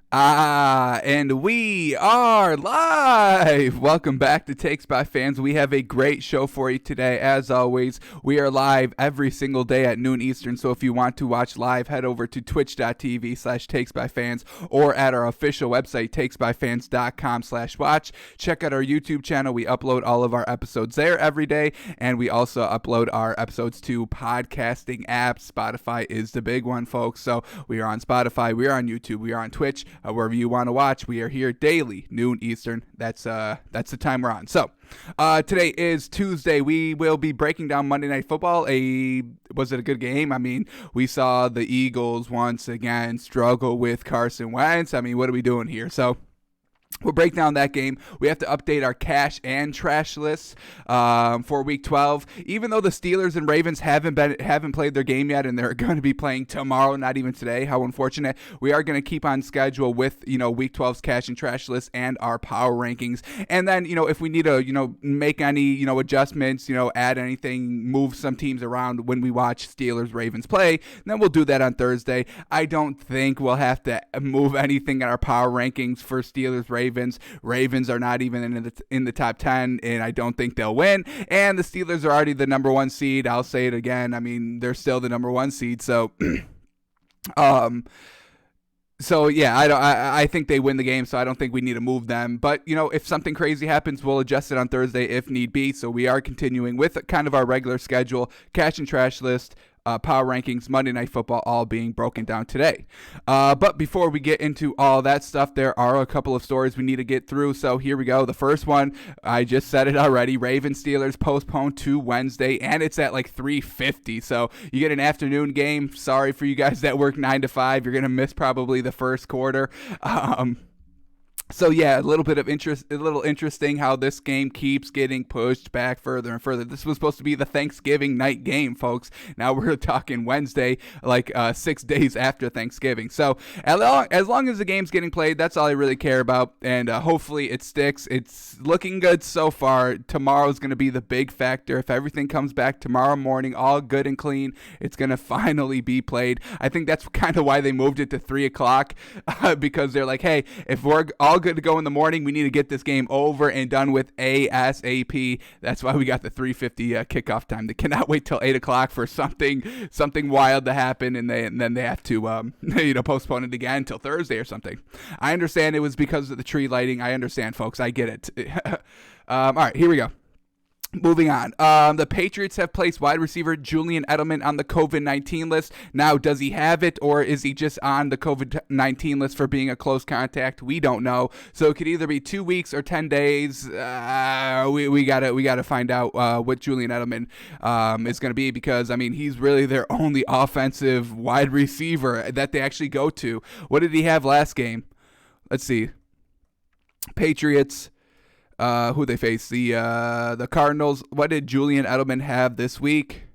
And we are live. Welcome back to Takes by Fans. We have a great show for you today. As always, we are live every single day at noon Eastern. So if you want to watch live, head over to twitch.tv/takesbyfans or at our official website, takesbyfans.com/watch. Check out our YouTube channel. We upload all of our episodes there every day. And we also upload our episodes to podcasting apps. Spotify is the big one, folks. So we are on Spotify. We are on YouTube. We are on Twitch. Wherever you want to watch, we are here daily, noon Eastern. That's the time we're on. So today is Tuesday. We will be breaking down Monday Night Football. Was it a good game? I mean, we saw the Eagles once again struggle with Carson Wentz. I mean, what are we doing here? So we'll break down that game. We have to update our cash and trash lists for Week 12. Even though the Steelers and Ravens haven't played their game yet, and they're going to be playing tomorrow, not even today. How unfortunate! We are going to keep on schedule with Week 12's cash and trash list and our power rankings. And then if we need to make any adjustments, add anything, move some teams around when we watch Steelers Ravens play, then we'll do that on Thursday. I don't think we'll have to move anything in our power rankings for Steelers Ravens. Ravens are not even in the top 10, and I don't think they'll win. And the Steelers are already the number one seed. I'll say it again. I mean, they're still the number one seed. So, I think they win the game. So I don't think we need to move them. But if something crazy happens, we'll adjust it on Thursday if need be. So we are continuing with kind of our regular schedule, cash and trash list. Power rankings, Monday Night Football, all being broken down today. But before we get into all that stuff, there are a couple of stories we need to get through. So here we go. The first one, I just said it already. Ravens Steelers postponed to Wednesday, and it's at like 3:50. So you get an afternoon game. Sorry for you guys that work 9 to 5. You're gonna miss probably the first quarter. So yeah, a little interesting how this game keeps getting pushed back further and further. This was supposed to be the Thanksgiving night game, folks. Now we're talking Wednesday, like 6 days after Thanksgiving. So as long as the game's getting played, that's all I really care about. And hopefully it sticks. It's looking good so far. Tomorrow's going to be the big factor. If everything comes back tomorrow morning, all good and clean, it's going to finally be played. I think that's kind of why they moved it to 3 o'clock because they're like, hey, if we're all good to go in the morning, we need to get this game over and done with ASAP. That's why we got the 3:50 kickoff time. They cannot wait till 8 o'clock for something wild to happen, and then they have to postpone it again till Thursday or something. I understand it was because of the tree lighting. I understand, folks. I get it. All right, here we go. Moving on, the Patriots have placed wide receiver Julian Edelman on the COVID-19 list. Now, does he have it, or is he just on the COVID-19 list for being a close contact? We don't know. So it could either be 2 weeks or 10 days. We gotta find out what Julian Edelman is going to be, because I mean he's really their only offensive wide receiver that they actually go to. What did he have last game? Let's see. Patriots. Who they face? The Cardinals. What did Julian Edelman have this week?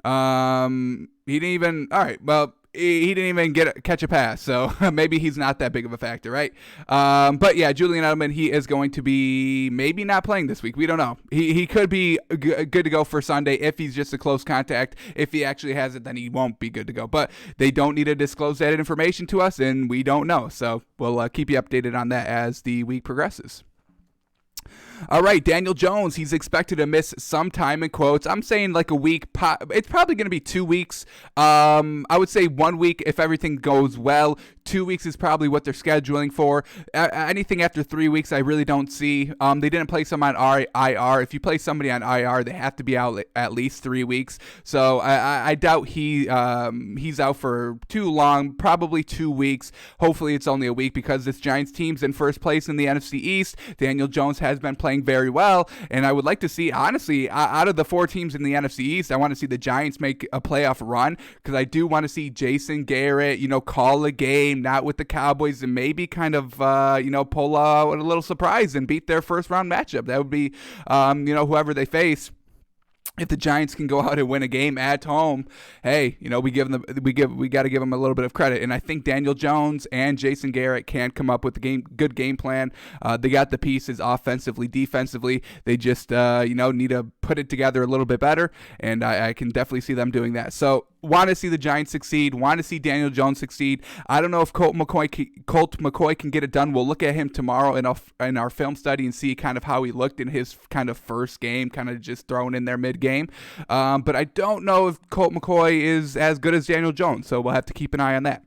He didn't even. All right. Well, he didn't even catch a pass, so maybe he's not that big of a factor, right? But yeah, Julian Edelman, he is going to be maybe not playing this week. We don't know. He could be good to go for Sunday if he's just a close contact. If he actually has it, then he won't be good to go. But they don't need to disclose that information to us, and we don't know. So we'll keep you updated on that as the week progresses. All right, Daniel Jones, he's expected to miss some time in quotes. I'm saying like a week. It's probably going to be 2 weeks. I would say 1 week if everything goes well. 2 weeks is probably what they're scheduling for. Anything after 3 weeks, I really don't see. They didn't place him on IR. If you place somebody on IR, they have to be out at least 3 weeks. So I doubt he's out for too long, probably 2 weeks. Hopefully it's only a week, because this Giants team's in first place in the NFC East. Daniel Jones has been playing very well, and I would like to see, honestly, out of the 4 teams in the NFC East, I want to see the Giants make a playoff run, because I do want to see Jason Garrett, call a game, not with the Cowboys, and maybe kind of, pull out a little surprise and beat their first round matchup. That would be, whoever they face. If the Giants can go out and win a game at home, hey, we got to give them a little bit of credit. And I think Daniel Jones and Jason Garrett can come up with a good game plan. They got the pieces offensively, defensively. They just need to put it together a little bit better, and I can definitely see them doing that. So want to see the Giants succeed, want to see Daniel Jones succeed. I don't know if Colt McCoy can get it done. We'll look at him tomorrow in our film study and see kind of how he looked in his kind of first game, kind of just thrown in there mid-game. But I don't know if Colt McCoy is as good as Daniel Jones, so we'll have to keep an eye on that.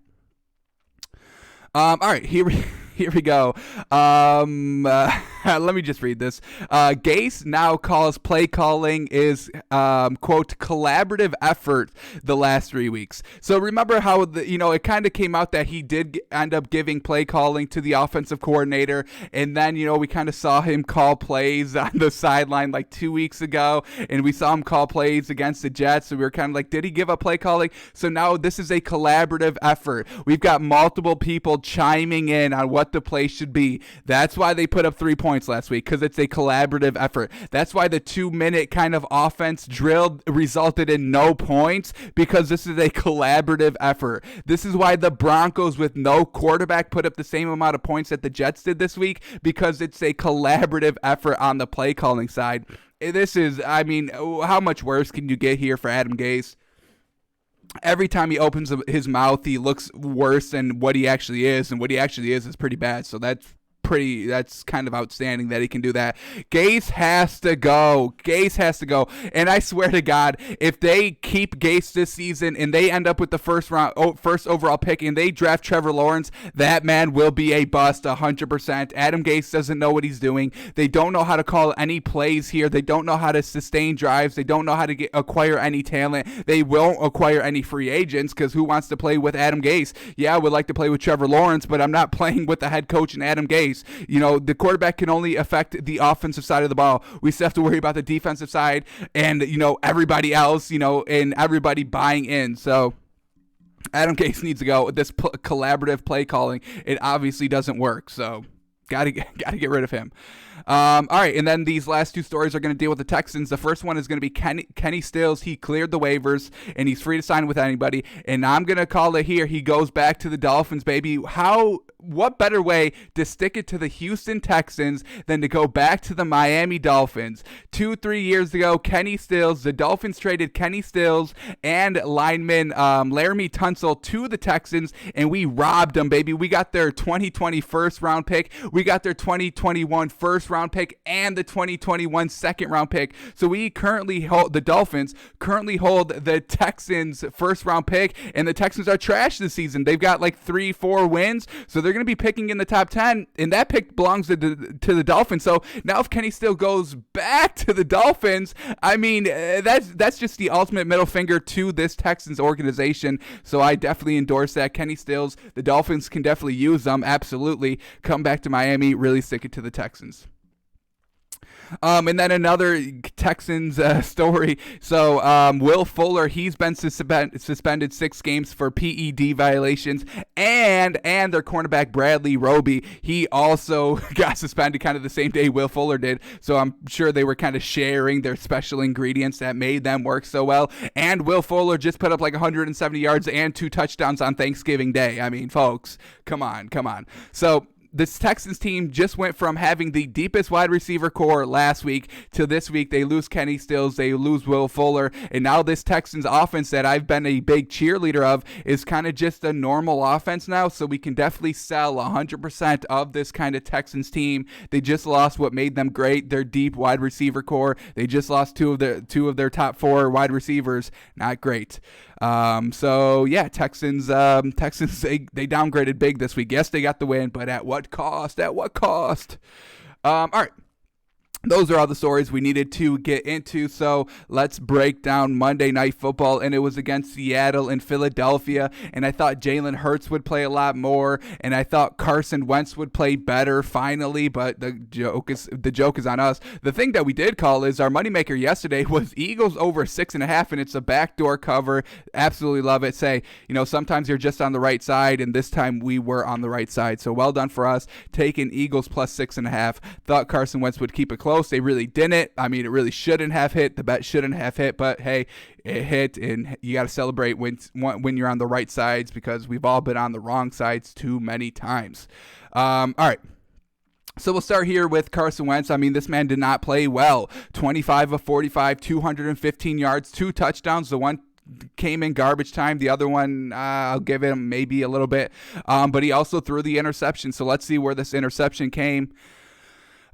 All right, here we go. Let me just read this. Gase now calls play calling is, quote, collaborative effort the last 3 weeks. So remember how, it kind of came out that he did end up giving play calling to the offensive coordinator. And then, we kind of saw him call plays on the sideline like 2 weeks ago. And we saw him call plays against the Jets. So we were kind of like, did he give up play calling? So now this is a collaborative effort. We've got multiple people chiming in on what the play should be. That's why they put up 3 points last week, because it's a collaborative effort. That's why the 2-minute kind of offense drill resulted in no points, because this is a collaborative effort. This is why the Broncos with no quarterback put up the same amount of points that the Jets did this week, because it's a collaborative effort on the play calling side. This is, how much worse can you get here for Adam Gase? Every time he opens his mouth, he looks worse than what he actually is, and what he actually is pretty bad. So that's kind of outstanding that he can do that. Gase has to go. And I swear to God, if they keep Gase this season and they end up with the first overall pick and they draft Trevor Lawrence, that man will be a bust 100%. Adam Gase doesn't know what he's doing. They don't know how to call any plays here. They don't know how to sustain drives. They don't know how to acquire any talent. They won't acquire any free agents, because who wants to play with Adam Gase? Yeah, I would like to play with Trevor Lawrence, but I'm not playing with the head coach and Adam Gase. The quarterback can only affect the offensive side of the ball. We still have to worry about the defensive side and, everybody else, and everybody buying in. So Adam Gase needs to go. This collaborative play calling, it obviously doesn't work. So gotta get rid of him. All right, and then these last two stories are going to deal with the Texans. The first one is going to be Kenny Stills. He cleared the waivers, and he's free to sign with anybody. And I'm going to call it here. He goes back to the Dolphins, baby. What better way to stick it to the Houston Texans than to go back to the Miami Dolphins? 2-3 years ago, Kenny Stills, the Dolphins traded Kenny Stills and lineman Laramie Tunsil to the Texans, and we robbed them, baby. We got their 2020 first round pick. We got their 2021 first round pick and the 2021 second round pick. So the Dolphins currently hold the Texans first round pick, and the Texans are trash this season. They've got like 3-4 wins, so they're going to be picking in the top 10, and that pick belongs to the Dolphins. So now if Kenny Stills goes back to the Dolphins, that's just the ultimate middle finger to this Texans organization. So I definitely endorse that. Kenny Stills, the Dolphins can definitely use them, absolutely. Come back to Miami, really stick it to the Texans. And then another Texans story. So Will Fuller, he's been suspended 6 games for PED violations, and their cornerback Bradley Roby, he also got suspended kind of the same day Will Fuller did. So I'm sure they were kind of sharing their special ingredients that made them work so well. And Will Fuller just put up like 170 yards and 2 touchdowns on Thanksgiving Day. I mean, folks, come on. So this Texans team just went from having the deepest wide receiver core last week to this week. They lose Kenny Stills, they lose Will Fuller, and now this Texans offense that I've been a big cheerleader of is kind of just a normal offense now. So we can definitely sell 100% of this kind of Texans team. They just lost what made them great, their deep wide receiver core. They just lost two of their top 4 wide receivers. Not great. So yeah, Texans they downgraded big this week. Yes, they got the win, but at what cost? All right. Those are all the stories we needed to get into, so let's break down Monday Night Football, and it was against Seattle and Philadelphia, and I thought Jalen Hurts would play a lot more, and I thought Carson Wentz would play better finally, but the joke is on us. The thing that we did call is our moneymaker yesterday was Eagles over 6.5, and it's a backdoor cover. Absolutely love it. Sometimes you're just on the right side, and this time we were on the right side, so well done for us, taking Eagles plus 6.5. Thought Carson Wentz would keep it close. They really didn't. It really shouldn't have hit. The bet shouldn't have hit, but hey, it hit, and you got to celebrate when you're on the right sides, because we've all been on the wrong sides too many times. All right. So we'll start here with Carson Wentz. This man did not play well. 25 of 45, 215 yards, 2 touchdowns. The one came in garbage time. The other one, I'll give him maybe a little bit. But he also threw the interception. So let's see where this interception came.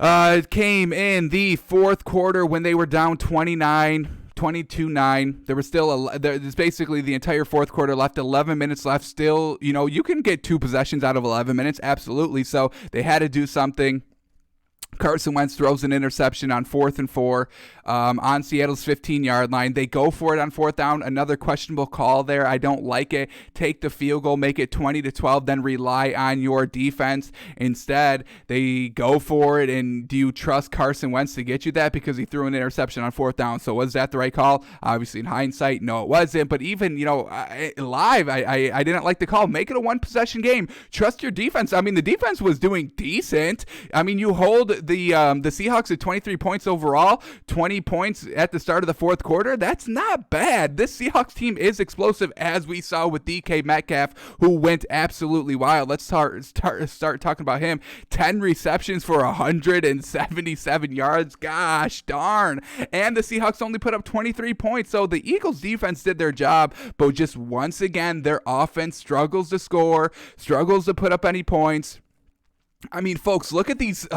It came in the fourth quarter when they were down 22-9. There was still there's basically the entire fourth quarter left, 11 minutes left. Still, you can get 2 possessions out of 11 minutes, absolutely. So they had to do something. Carson Wentz throws an interception on 4th and 4 on Seattle's 15-yard line. They go for it on 4th down. Another questionable call there. I don't like it. Take the field goal, make it 20-12, then rely on your defense. Instead, they go for it, and do you trust Carson Wentz to get you that? Because he threw an interception on 4th down. So was that the right call? Obviously, in hindsight, no, it wasn't. But even, live, I didn't like the call. Make it a one-possession game. Trust your defense. I mean, the defense was doing decent. I mean, you hold the Seahawks at 23 points overall, 20 points at the start of the fourth quarter. That's not bad. This Seahawks team is explosive, as we saw with DK Metcalf, who went absolutely wild. Let's start talking about him. 10 receptions for 177 yards. Gosh darn. And the Seahawks only put up 23 points. So the Eagles defense did their job, but just once again, their offense struggles to score, struggles to put up any points. I mean, folks, look at these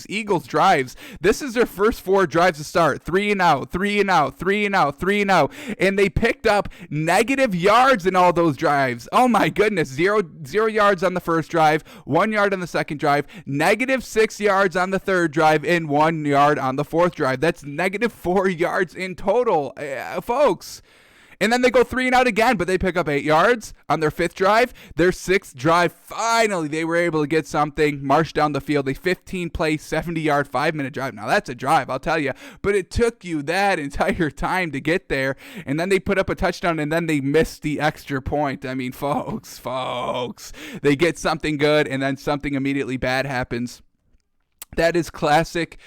Eagles drives. This is their first 4 drives to start. 3 and out, 3 and out, 3 and out, 3 and out. And they picked up negative yards in all those drives. Oh my goodness. 0 yards on the first drive, 1 yard on the second drive, negative 6 yards on the third drive, and 1 yard on the fourth drive. That's negative 4 yards in total, folks. And then they go 3 and out again, but they pick up 8 yards on their 5th drive. Their 6th drive, finally, they were able to get something, march down the field, a 15-play, 70-yard, 5-minute drive. Now, that's a drive, I'll tell you. But it took you that entire time to get there. And then they put up a touchdown, and then they missed the extra point. I mean, folks, they get something good, and then something immediately bad happens. That is classic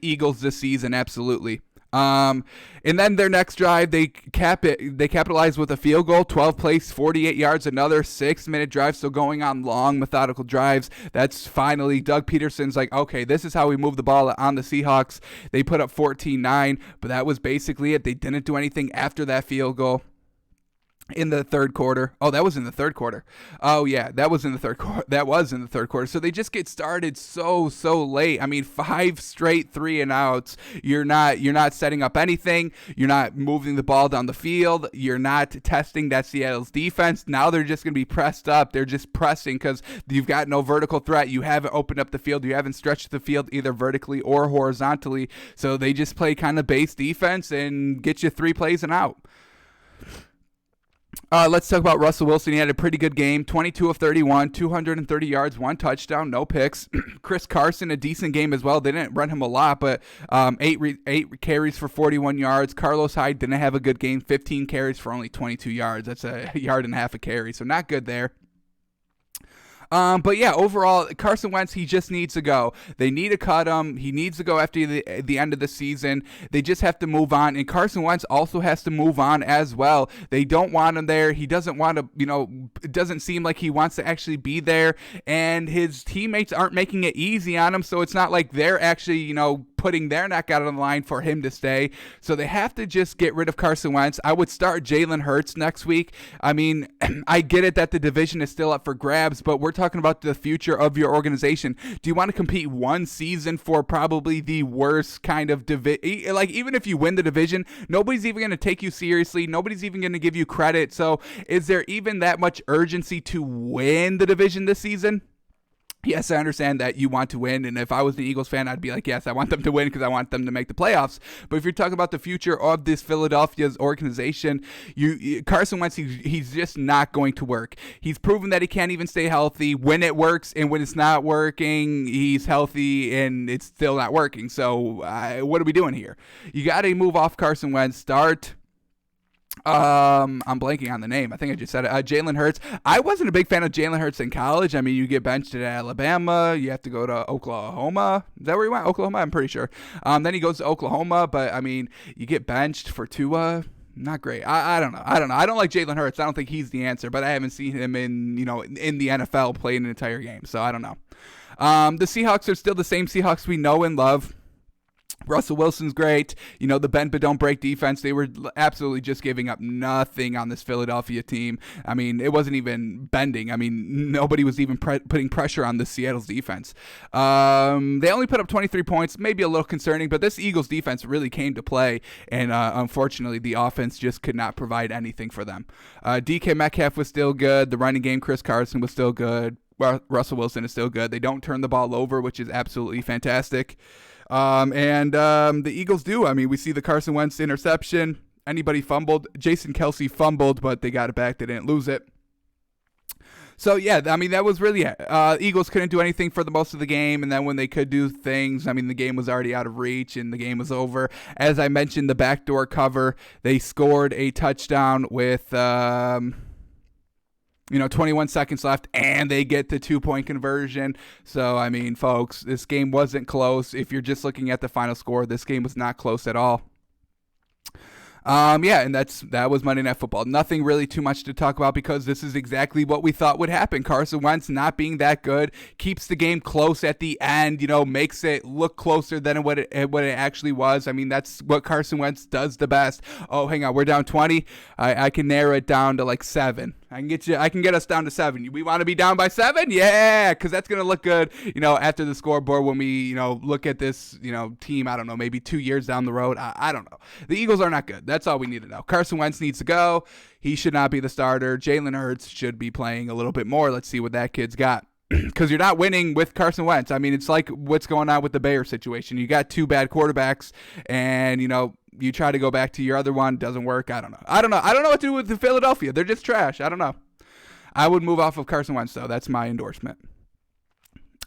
Eagles this season, absolutely. And then their next drive, they capitalize with a field goal, 12 plays, 48 yards, another 6-minute drive. So going on long, methodical drives. That's finally Doug Peterson's like, okay, this is how we move the ball on the Seahawks. They put up 14-9, but that was basically it. They didn't do anything after that field goal. In the third quarter. Oh, that was in the third quarter. Oh, yeah, that was in the third quarter. So they just get started so late. I mean, 5 straight 3 and outs. You're not setting up anything. You're not moving the ball down the field. You're not testing that Seattle's defense. Now they're just going to be pressed up. They're just pressing because you've got no vertical threat. You haven't opened up the field. You haven't stretched the field either vertically or horizontally. So they just play kind of base defense and get you 3 plays and out. Let's talk about Russell Wilson. He had a pretty good game, 22 of 31, 230 yards, 1 touchdown, no picks. Chris Carson, a decent game as well. They didn't run him a lot, but 8 carries for 41 yards. Carlos Hyde didn't have a good game, 15 carries for only 22 yards. That's a yard and a half a carry, so not good there. But yeah, overall, Carson Wentz, he just needs to go. They need to cut him. He needs to go after the end of the season. They just have to move on. And Carson Wentz also has to move on as well. They don't want him there. He doesn't want to, it doesn't seem like he wants to actually be there. And his teammates aren't making it easy on him. So it's not like they're actually, putting their neck out on the line for him to stay. So they have to just get rid of Carson Wentz. I would start Jalen Hurts next week. I mean, I get it that the division is still up for grabs, but we're talking about the future of your organization. Do you want to compete one season for probably the worst kind of division? Like, even if you win the division, nobody's even going to take you seriously. Nobody's even going to give you credit. So is there even that much urgency to win the division this season? Yes, I understand that you want to win, and if I was the Eagles fan, I'd be like, yes, I want them to win because I want them to make the playoffs. But if you're talking about the future of this Philadelphia's organization, Carson Wentz, he's just not going to work. He's proven that he can't even stay healthy when it works, and when it's not working, he's healthy, and it's still not working. So what are we doing here? You got to move off Carson Wentz, start... I'm blanking on the name. I think I just said it. Jalen Hurts. I wasn't a big fan of Jalen Hurts in college. I mean, you get benched at Alabama. You have to go to Oklahoma. Is that where he went? Oklahoma? I'm pretty sure. Then he goes to Oklahoma. But, I mean, you get benched for Tua. Not great. I don't know. I don't like Jalen Hurts. I don't think he's the answer. But I haven't seen him in the NFL play an entire game. So I don't know. The Seahawks are still the same Seahawks we know and love. Russell Wilson's great. The bend but don't break defense. They were absolutely just giving up nothing on this Philadelphia team. I mean, it wasn't even bending. I mean, nobody was even putting pressure on the Seattle's defense. They only put up 23 points, maybe a little concerning, but this Eagles defense really came to play, and unfortunately, the offense just could not provide anything for them. DK Metcalf was still good. The running game, Chris Carson, was still good. Russell Wilson is still good. They don't turn the ball over, which is absolutely fantastic. The Eagles do. I mean, we see the Carson Wentz interception. Anybody fumbled? Jason Kelsey fumbled, but they got it back. They didn't lose it. So, yeah, I mean, that was really it. Eagles couldn't do anything for the most of the game, and then when they could do things, I mean, the game was already out of reach, and the game was over. As I mentioned, the backdoor cover, they scored a touchdown with 21 seconds left, and they get the 2-point conversion. So, I mean, folks, this game wasn't close. If you're just looking at the final score, this game was not close at all. And that was Monday Night Football. Nothing really too much to talk about because this is exactly what we thought would happen. Carson Wentz not being that good keeps the game close at the end, makes it look closer than what it actually was. I mean, that's what Carson Wentz does the best. Oh, hang on, we're down 20. I can narrow it down to like 7. I can get us down to 7. We want to be down by 7? Yeah, because that's going to look good, after the scoreboard when we, look at this, team, I don't know, maybe 2 years down the road. I don't know. The Eagles are not good. That's all we need to know. Carson Wentz needs to go. He should not be the starter. Jalen Hurts should be playing a little bit more. Let's see what that kid's got. Because you're not winning with Carson Wentz. I mean, it's like what's going on with the Bears situation. You got 2 bad quarterbacks, and, you try to go back to your other one, doesn't work. I don't know. I don't know what to do with the Philadelphia. They're just trash. I don't know. I would move off of Carson Wentz, though. That's my endorsement.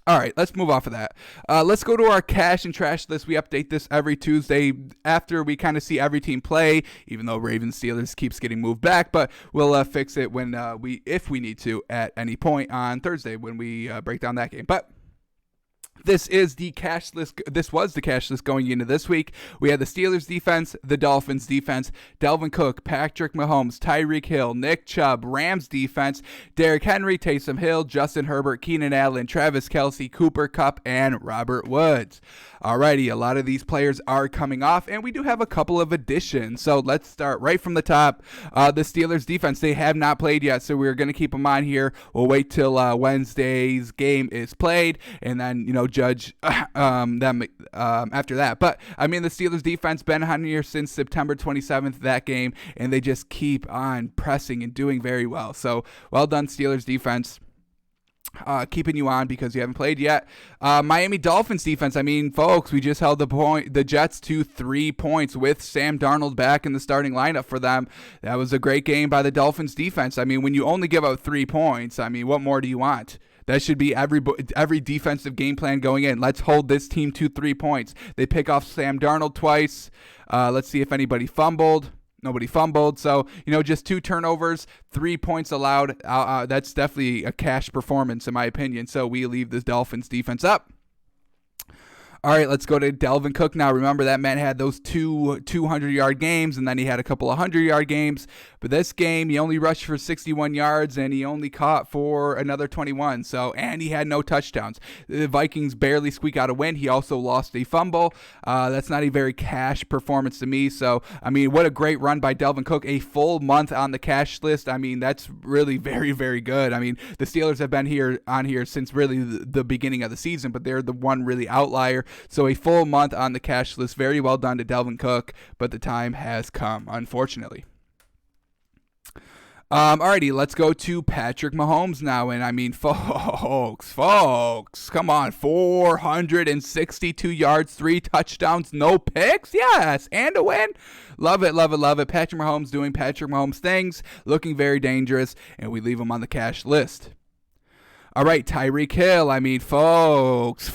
All right, let's move off of that. Let's go to our cash and trash list. We update this every Tuesday after we kind of see every team play, even though Ravens Steelers keeps getting moved back. But we'll fix it when if we need to at any point on Thursday when we break down that game. But this is the cash list. This was the cash list going into this week. We had the Steelers defense, the Dolphins defense, Delvin Cook, Patrick Mahomes, Tyreek Hill, Nick Chubb, Rams defense, Derrick Henry, Taysom Hill, Justin Herbert, Keenan Allen, Travis Kelce, Cooper Kupp, and Robert Woods. Alrighty, a lot of these players are coming off, and we do have a couple of additions. So let's start right from the top. The Steelers defense, they have not played yet, so we're going to keep them on here. We'll wait till Wednesday's game is played, and then, judge them after that. But, I mean, the Steelers defense been on here since September 27th, that game, and they just keep on pressing and doing very well. So, well done, Steelers defense. Keeping you on because you haven't played yet. Miami Dolphins defense. I mean, folks, we just held the Jets to 3 points with Sam Darnold back in the starting lineup for them. That was a great game by the Dolphins defense. I mean, when you only give up 3 points, I mean, what more do you want? That should be every defensive game plan going in. Let's hold this team to 3 points. They pick off Sam Darnold twice. Let's see if anybody fumbled. Nobody fumbled. So, just 2 turnovers, 3 points allowed. That's definitely a cash performance in my opinion. So we leave this Dolphins defense up. All right, let's go to Delvin Cook now. Remember, that man had those 2 200-yard games, and then he had a couple of 100-yard games. But this game, he only rushed for 61 yards, and he only caught for another 21. And he had no touchdowns. The Vikings barely squeak out a win. He also lost a fumble. That's not a very cash performance to me. So, I mean, what a great run by Delvin Cook. A full month on the cash list. I mean, that's really very, very good. I mean, the Steelers have been on here since really the beginning of the season, but they're the one really outlier. So a full month on the cash list. Very well done to Delvin Cook, but the time has come, unfortunately. Alrighty, let's go to Patrick Mahomes now. And I mean, folks, come on. 462 yards, 3 touchdowns, no picks. Yes, and a win. Love it, love it, love it. Patrick Mahomes doing Patrick Mahomes things, looking very dangerous, and we leave him on the cash list. All right, Tyreek Hill. I mean, folks,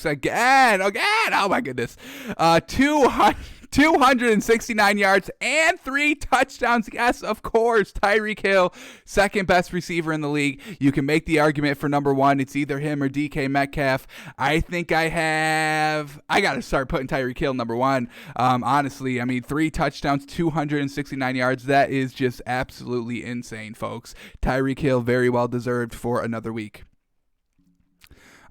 again. Oh, my goodness. 269 yards and 3 touchdowns. Yes, of course, Tyreek Hill, second best receiver in the league. You can make the argument for number 1. It's either him or DK Metcalf. I think I got to start putting Tyreek Hill number 1. Honestly, I mean, 3 touchdowns, 269 yards. That is just absolutely insane, folks. Tyreek Hill, very well deserved for another week.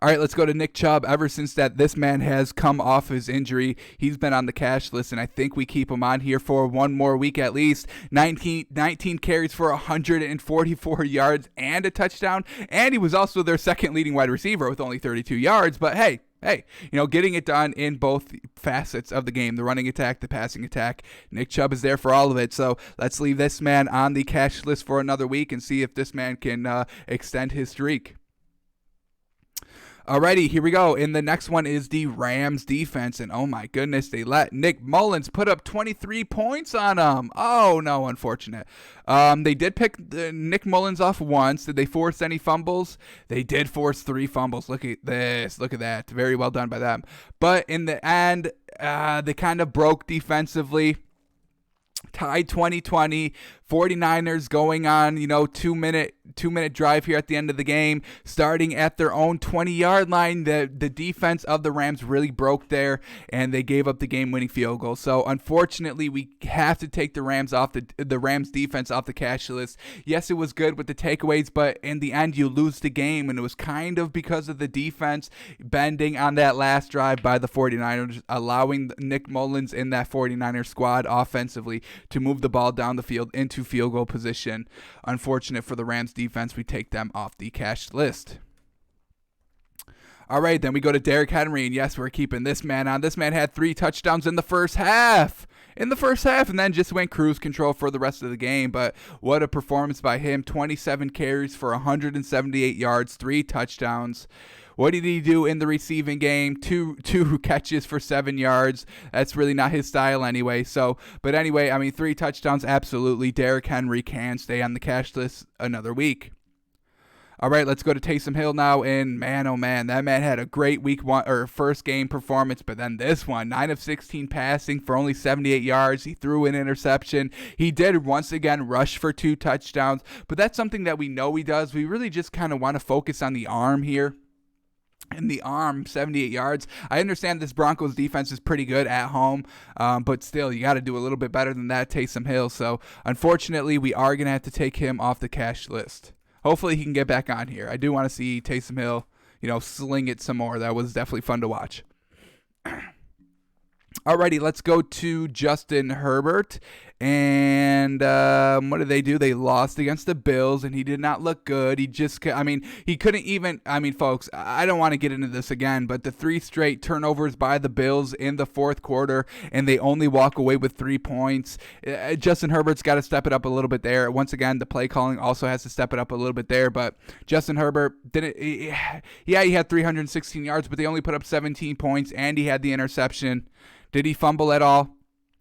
All right, let's go to Nick Chubb. Ever since this man has come off his injury, he's been on the cash list, and I think we keep him on here for one more week at least. 19 carries for 144 yards and a touchdown, and he was also their second leading wide receiver with only 32 yards. But hey, getting it done in both facets of the game, the running attack, the passing attack. Nick Chubb is there for all of it. So let's leave this man on the cash list for another week and see if this man can extend his streak. Alrighty, here we go. And the next one is the Rams defense. And oh my goodness, they let Nick Mullins put up 23 points on them. Oh no, unfortunate. They did pick Nick Mullins off once. Did they force any fumbles? They did force 3 fumbles. Look at this. Look at that. Very well done by them. But in the end, they kind of broke defensively. Tied 2020, 49ers going on, 2-minute drive here at the end of the game, starting at their own 20-yard line. The defense of the Rams really broke there, and they gave up the game-winning field goal. So unfortunately, we have to take the Rams defense off the cash list. Yes, it was good with the takeaways, but in the end, you lose the game, and it was kind of because of the defense bending on that last drive by the 49ers, allowing Nick Mullins in that 49er squad offensively to move the ball down the field into field goal position. Unfortunate for the Rams defense, we take them off the cash list. All right, then we go to Derrick Henry, and yes, we're keeping this man on. This man had 3 touchdowns in the first half. And then just went cruise control for the rest of the game. But what a performance by him. 27 carries for 178 yards, 3 touchdowns. What did he do in the receiving game? Two catches for 7 yards. That's really not his style anyway. But anyway, 3 touchdowns, absolutely. Derrick Henry can stay on the cash list another week. All right, let's go to Taysom Hill now, and man, oh man, that man had a great first game performance, but then this one, 9 of 16 passing for only 78 yards. He threw an interception. He did once again rush for 2 touchdowns, but that's something that we know he does. We really just kind of want to focus on the arm here. In the arm, 78 yards. I understand this Broncos defense is pretty good at home, but still, you got to do a little bit better than that, Taysom Hill. So, unfortunately, we are going to have to take him off the cash list. Hopefully, he can get back on here. I do want to see Taysom Hill, sling it some more. That was definitely fun to watch. Alrighty, let's go to Justin Herbert. And what did they do? They lost against the Bills, and he did not look good. He couldn't even, folks, I don't want to get into this again, but the 3 straight turnovers by the Bills in the fourth quarter, and they only walk away with 3 points. Justin Herbert's got to step it up a little bit there. Once again, the play calling also has to step it up a little bit there, but Justin Herbert he had 316 yards, but they only put up 17 points, and he had the interception. Did he fumble at all?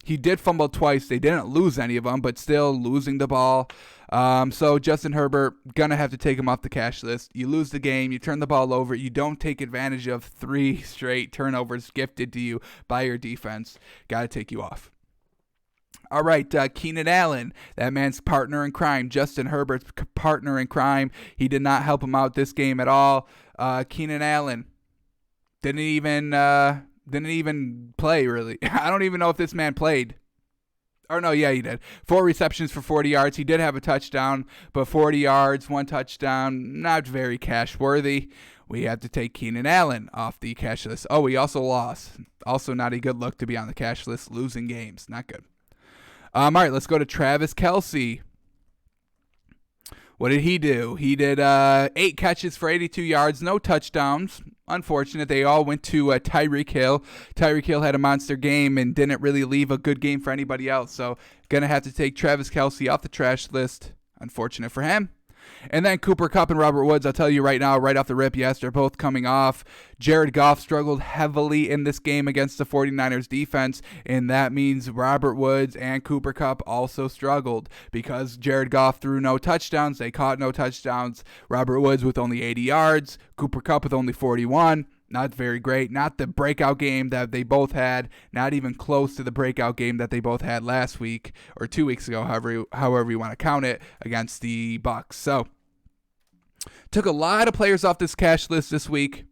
He did fumble twice. They didn't lose any of them, but still losing the ball. So Justin Herbert, going to have to take him off the cash list. You lose the game. You turn the ball over. You don't take advantage of 3 straight turnovers gifted to you by your defense. Got to take you off. All right, Keenan Allen, that man's partner in crime. Justin Herbert's partner in crime. He did not help him out this game at all. Keenan Allen didn't even play, really. I don't even know if this man played. Or no, yeah, he did. 4 receptions for 40 yards. He did have a touchdown, but 40 yards, 1 touchdown, not very cash worthy. We have to take Keenan Allen off the cash list. Oh, he also lost. Also not a good look to be on the cash list, losing games. Not good. All right, let's go to Travis Kelce. What did he do? He did 8 catches for 82 yards, no touchdowns. Unfortunate. They all went to Tyreek Hill. Tyreek Hill had a monster game and didn't really leave a good game for anybody else. So, going to have to take Travis Kelce off the trash list. Unfortunate for him. And then Cooper Kupp and Robert Woods, I'll tell you right now, right off the rip, yes, they're both coming off. Jared Goff struggled heavily in this game against the 49ers defense, and that means Robert Woods and Cooper Kupp also struggled because Jared Goff threw no touchdowns. They caught no touchdowns. Robert Woods with only 80 yards. Cooper Kupp with only 41. Not very great. Not the breakout game that they both had. Not even close to the breakout game that they both had last week or 2 weeks ago, however you want to count it, against the Bucs. So, took a lot of players off this cash list this week.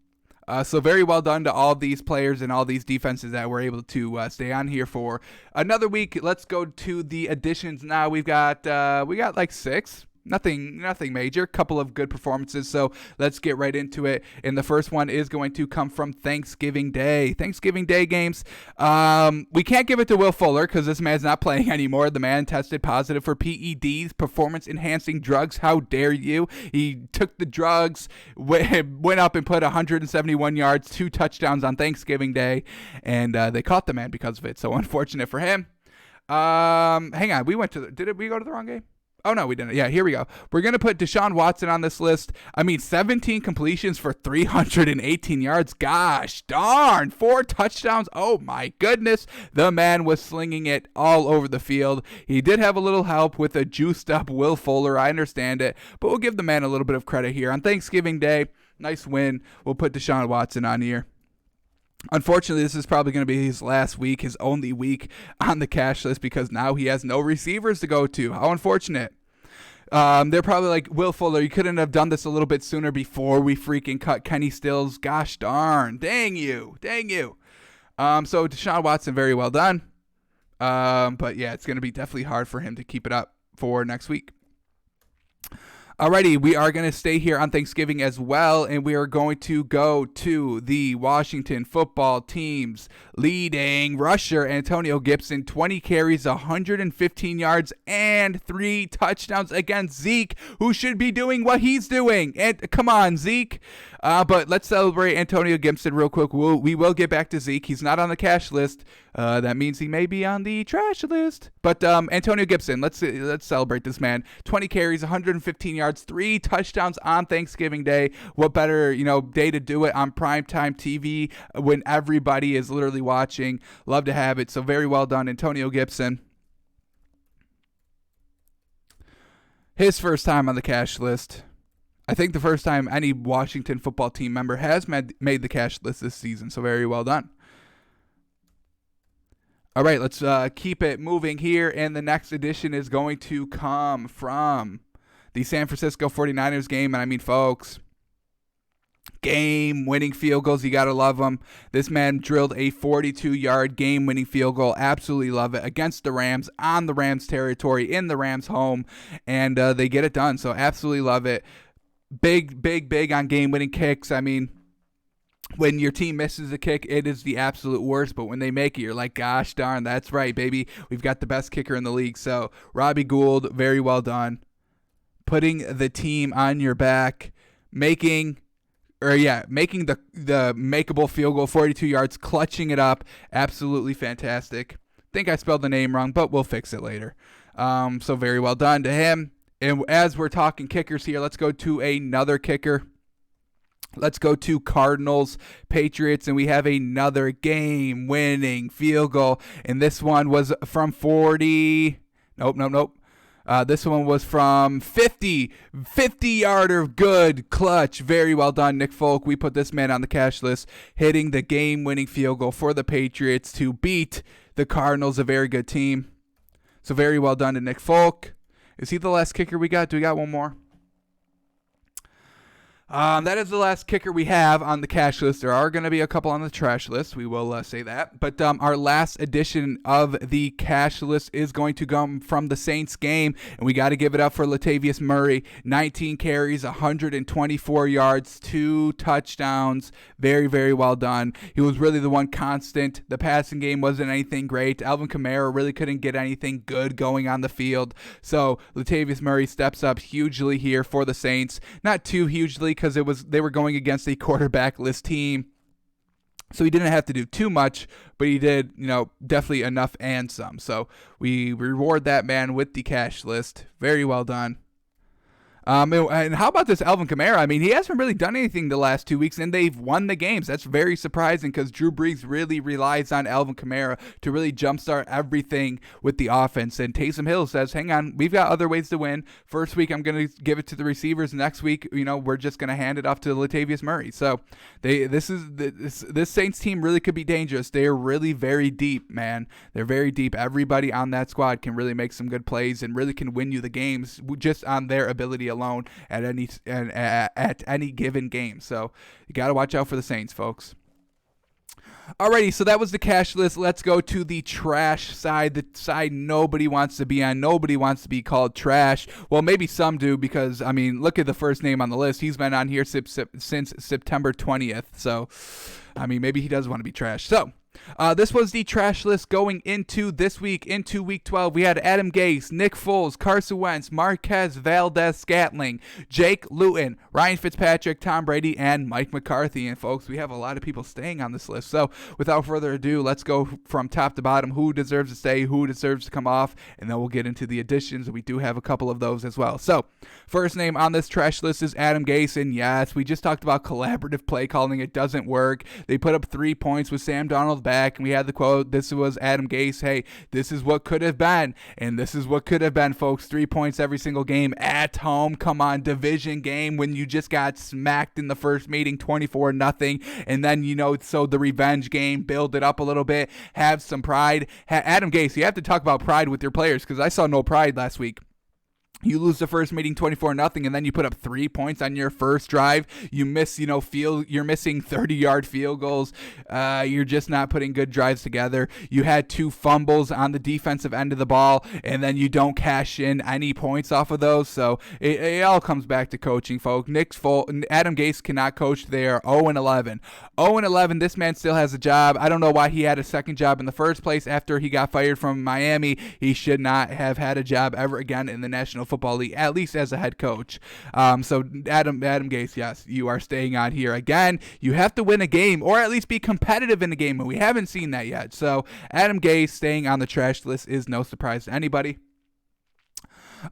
So very well done to all these players and all these defenses that were able to stay on here for another week. Let's go to the additions now. We got like 6. Nothing major. Couple of good performances. So let's get right into it. And the first one is going to come from Thanksgiving Day. Thanksgiving Day games. We can't give it to Will Fuller because this man's not playing anymore. The man tested positive for PEDs, performance-enhancing drugs. How dare you? He took the drugs, went up and put 171 yards, 2 touchdowns on Thanksgiving Day, and they caught the man because of it. So unfortunate for him. Hang on. Did we go to the wrong game? Oh, no, we didn't. Yeah, here we go. We're going to put Deshaun Watson on this list. 17 completions for 318 yards. Gosh darn. 4 touchdowns. Oh, my goodness. The man was slinging it all over the field. He did have a little help with a juiced-up Will Fuller. I understand it. But we'll give the man a little bit of credit here. On Thanksgiving Day, nice win. We'll put Deshaun Watson on here. Unfortunately, this is probably going to be his last week, his only week on the cash list because now he has no receivers to go to. How unfortunate. They're probably like, Will Fuller, you couldn't have done this a little bit sooner before we freaking cut Kenny Stills. Gosh darn. Dang you. So Deshaun Watson, very well done. But yeah, it's going to be definitely hard for him to keep it up for next week. Alrighty, we are going to stay here on Thanksgiving as well, and we are going to go to the Washington football team's leading rusher, Antonio Gibson, 20 carries, 115 yards, and 3 touchdowns against Zeke, who should be doing what he's doing. And come on, Zeke. But let's celebrate Antonio Gibson real quick. We will get back to Zeke. He's not on the cash list. That means he may be on the trash list. But Antonio Gibson, let's celebrate this man. 20 carries, 115 yards, 3 touchdowns on Thanksgiving Day. What better, day to do it on primetime TV when everybody is literally watching. Love to have it. So very well done, Antonio Gibson. His first time on the cash list. I think the first time any Washington football team member has made the cash list this season, so very well done. All right, let's keep it moving here, and the next edition is going to come from the San Francisco 49ers game, and folks, game-winning field goals, you got to love them. This man drilled a 42-yard game-winning field goal. Absolutely love it. Against the Rams, on the Rams territory, in the Rams home, and they get it done, so absolutely love it. Big on game-winning kicks. When your team misses a kick, it is the absolute worst. But when they make it, you're like, gosh darn, that's right, baby. We've got the best kicker in the league. So Robbie Gould, very well done. Putting the team on your back, making the makeable field goal, 42 yards, clutching it up. Absolutely fantastic. Think I spelled the name wrong, but we'll fix it later. So very well done to him. And as we're talking kickers here, let's go to another kicker. Let's go to Cardinals, Patriots, and we have another game-winning field goal. And this one was from 40. Nope. This one was from 50. 50-yarder, good clutch. Very well done, Nick Folk. We put this man on the cash list, hitting the game-winning field goal for the Patriots to beat the Cardinals, a very good team. So very well done to Nick Folk. Is he the last kicker we got? Do we got one more? That is the last kicker we have on the cash list. There are going to be a couple on the trash list. We will say that. But our last edition of the cash list is going to come from the Saints game. And we got to give it up for Latavius Murray. 19 carries, 124 yards, 2 touchdowns. Very, very well done. He was really the one constant. The passing game wasn't anything great. Alvin Kamara really couldn't get anything good going on the field. So Latavius Murray steps up hugely here for the Saints. Not too hugely, because they were going against a quarterback-less team. So he didn't have to do too much, but he did, definitely enough and some. So we reward that man with the cash list. Very well done. And how about this Alvin Kamara? He hasn't really done anything the last 2 weeks, and they've won the games. That's very surprising because Drew Brees really relies on Alvin Kamara to really jumpstart everything with the offense. And Taysom Hill says, hang on, we've got other ways to win. First week, I'm going to give it to the receivers. Next week, we're just going to hand it off to Latavius Murray. So this Saints team really could be dangerous. They are really very deep, man. They're very deep. Everybody on that squad can really make some good plays and really can win you the games just on their ability alone at any given game. So you got to watch out for the Saints, folks. Alrighty, so that was the cash list. Let's go to the trash side, the side nobody wants to be on. Nobody wants to be called trash. Well, maybe some do because, I mean, look at the first name on the list. He's been on here since September 20th. So, I mean, maybe he does want to be trash. So, this was the trash list going into this week, into week 12. We had Adam Gase, Nick Foles, Carson Wentz, Marquez Valdez-Scantling, Jake Luton, Ryan Fitzpatrick, Tom Brady, and Mike McCarthy. And folks, we have a lot of people staying on this list. So without further ado, let's go from top to bottom. Who deserves to stay, who deserves to come off, and then we'll get into the additions. We do have a couple of those as well. So first name on this trash list is Adam Gase. And yes, we just talked about collaborative play calling. It doesn't work. They put up 3 points with Sam Darnold back, and we had the quote, this was Adam Gase, hey, this is what could have been, and this is what could have been, folks. 3 points every single game at home. Come on, division game when you just got smacked in the first meeting 24-0, and then, so the revenge game, build it up a little bit, have some pride. Adam Gase, you have to talk about pride with your players, because I saw no pride last week. You lose the first meeting 24-0, and then you put up 3 points on your first drive. You miss, you're missing 30-yard field goals. You're just not putting good drives together. You had 2 fumbles on the defensive end of the ball, and then you don't cash in any points off of those. So it all comes back to coaching, folks. Adam Gase cannot coach. They are 0-11. 0-11. This man still has a job. I don't know why he had a second job in the first place after he got fired from Miami. He should not have had a job ever again in the National Football League, at least as a head coach. So Adam Gase, yes, you are staying on here again. You have to win a game, or at least be competitive in a game, and we haven't seen that yet. So Adam Gase staying on the trash list is no surprise to anybody.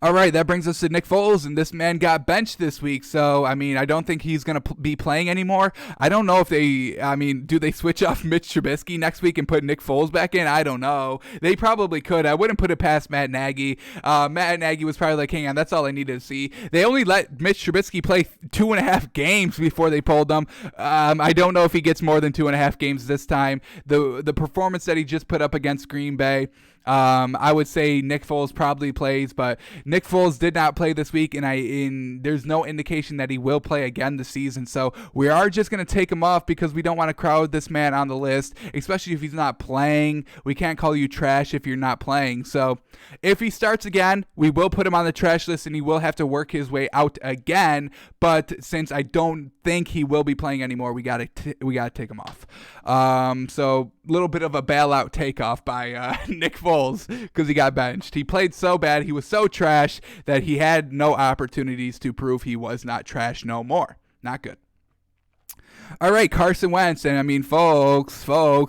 All right, that brings us to Nick Foles, and this man got benched this week. So, I mean, I don't think he's going to be playing anymore. I don't know if do they switch off Mitch Trubisky next week and put Nick Foles back in? I don't know. They probably could. I wouldn't put it past Matt Nagy. Matt Nagy was probably like, hang on, that's all I needed to see. They only let Mitch Trubisky play 2.5 games before they pulled him. I don't know if he gets more than 2.5 games this time. The performance that he just put up against Green Bay, I would say Nick Foles probably plays, but Nick Foles did not play this week, and there's no indication that he will play again this season. So we are just going to take him off because we don't want to crowd this man on the list, especially if he's not playing. We can't call you trash if you're not playing. So if he starts again, we will put him on the trash list, and he will have to work his way out again. But since I don't think he will be playing anymore, we gotta take him off. So a little bit of a bailout takeoff by Nick Foles because he got benched. He played so bad, he was so trash that he had no opportunities to prove he was not trash no more. Not good. All right, Carson Wentz, and I mean, folks,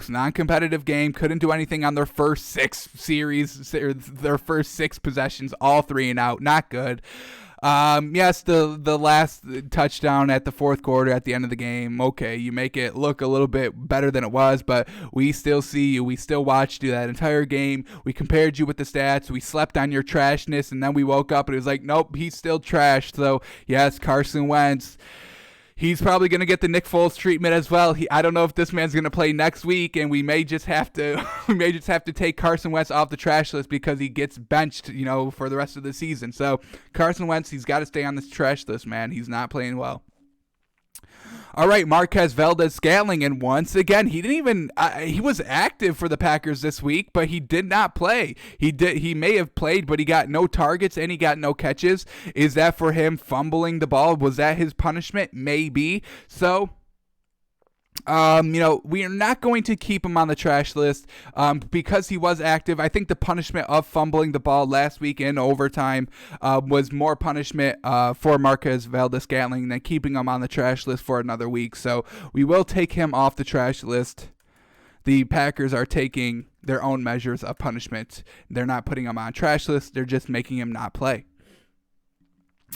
non-competitive game, couldn't do anything on their first 6 series, their first 6 possessions, all 3 and out. Not good. Yes, the last touchdown at the fourth quarter at the end of the game, okay, you make it look a little bit better than it was, but we still see you. We still watched you that entire game. We compared you with the stats. We slept on your trashness, and then we woke up and it was like, nope, he's still trash. So, yes, Carson Wentz, he's probably going to get the Nick Foles treatment as well. I don't know if this man's going to play next week, and we may just have to take Carson Wentz off the trash list because he gets benched, for the rest of the season. So Carson Wentz, he's got to stay on this trash list, man. He's not playing well. All right, Marquez Valdez-Scantling, and once again, he didn't even he was active for the Packers this week, but he did not play. He may have played, but he got no targets and he got no catches. Is that for him fumbling the ball? Was that his punishment? Maybe. So we are not going to keep him on the trash list because he was active. I think the punishment of fumbling the ball last week in overtime was more punishment for Marquez Valdez-Scantling than keeping him on the trash list for another week. So we will take him off the trash list. The Packers are taking their own measures of punishment. They're not putting him on trash list. They're just making him not play.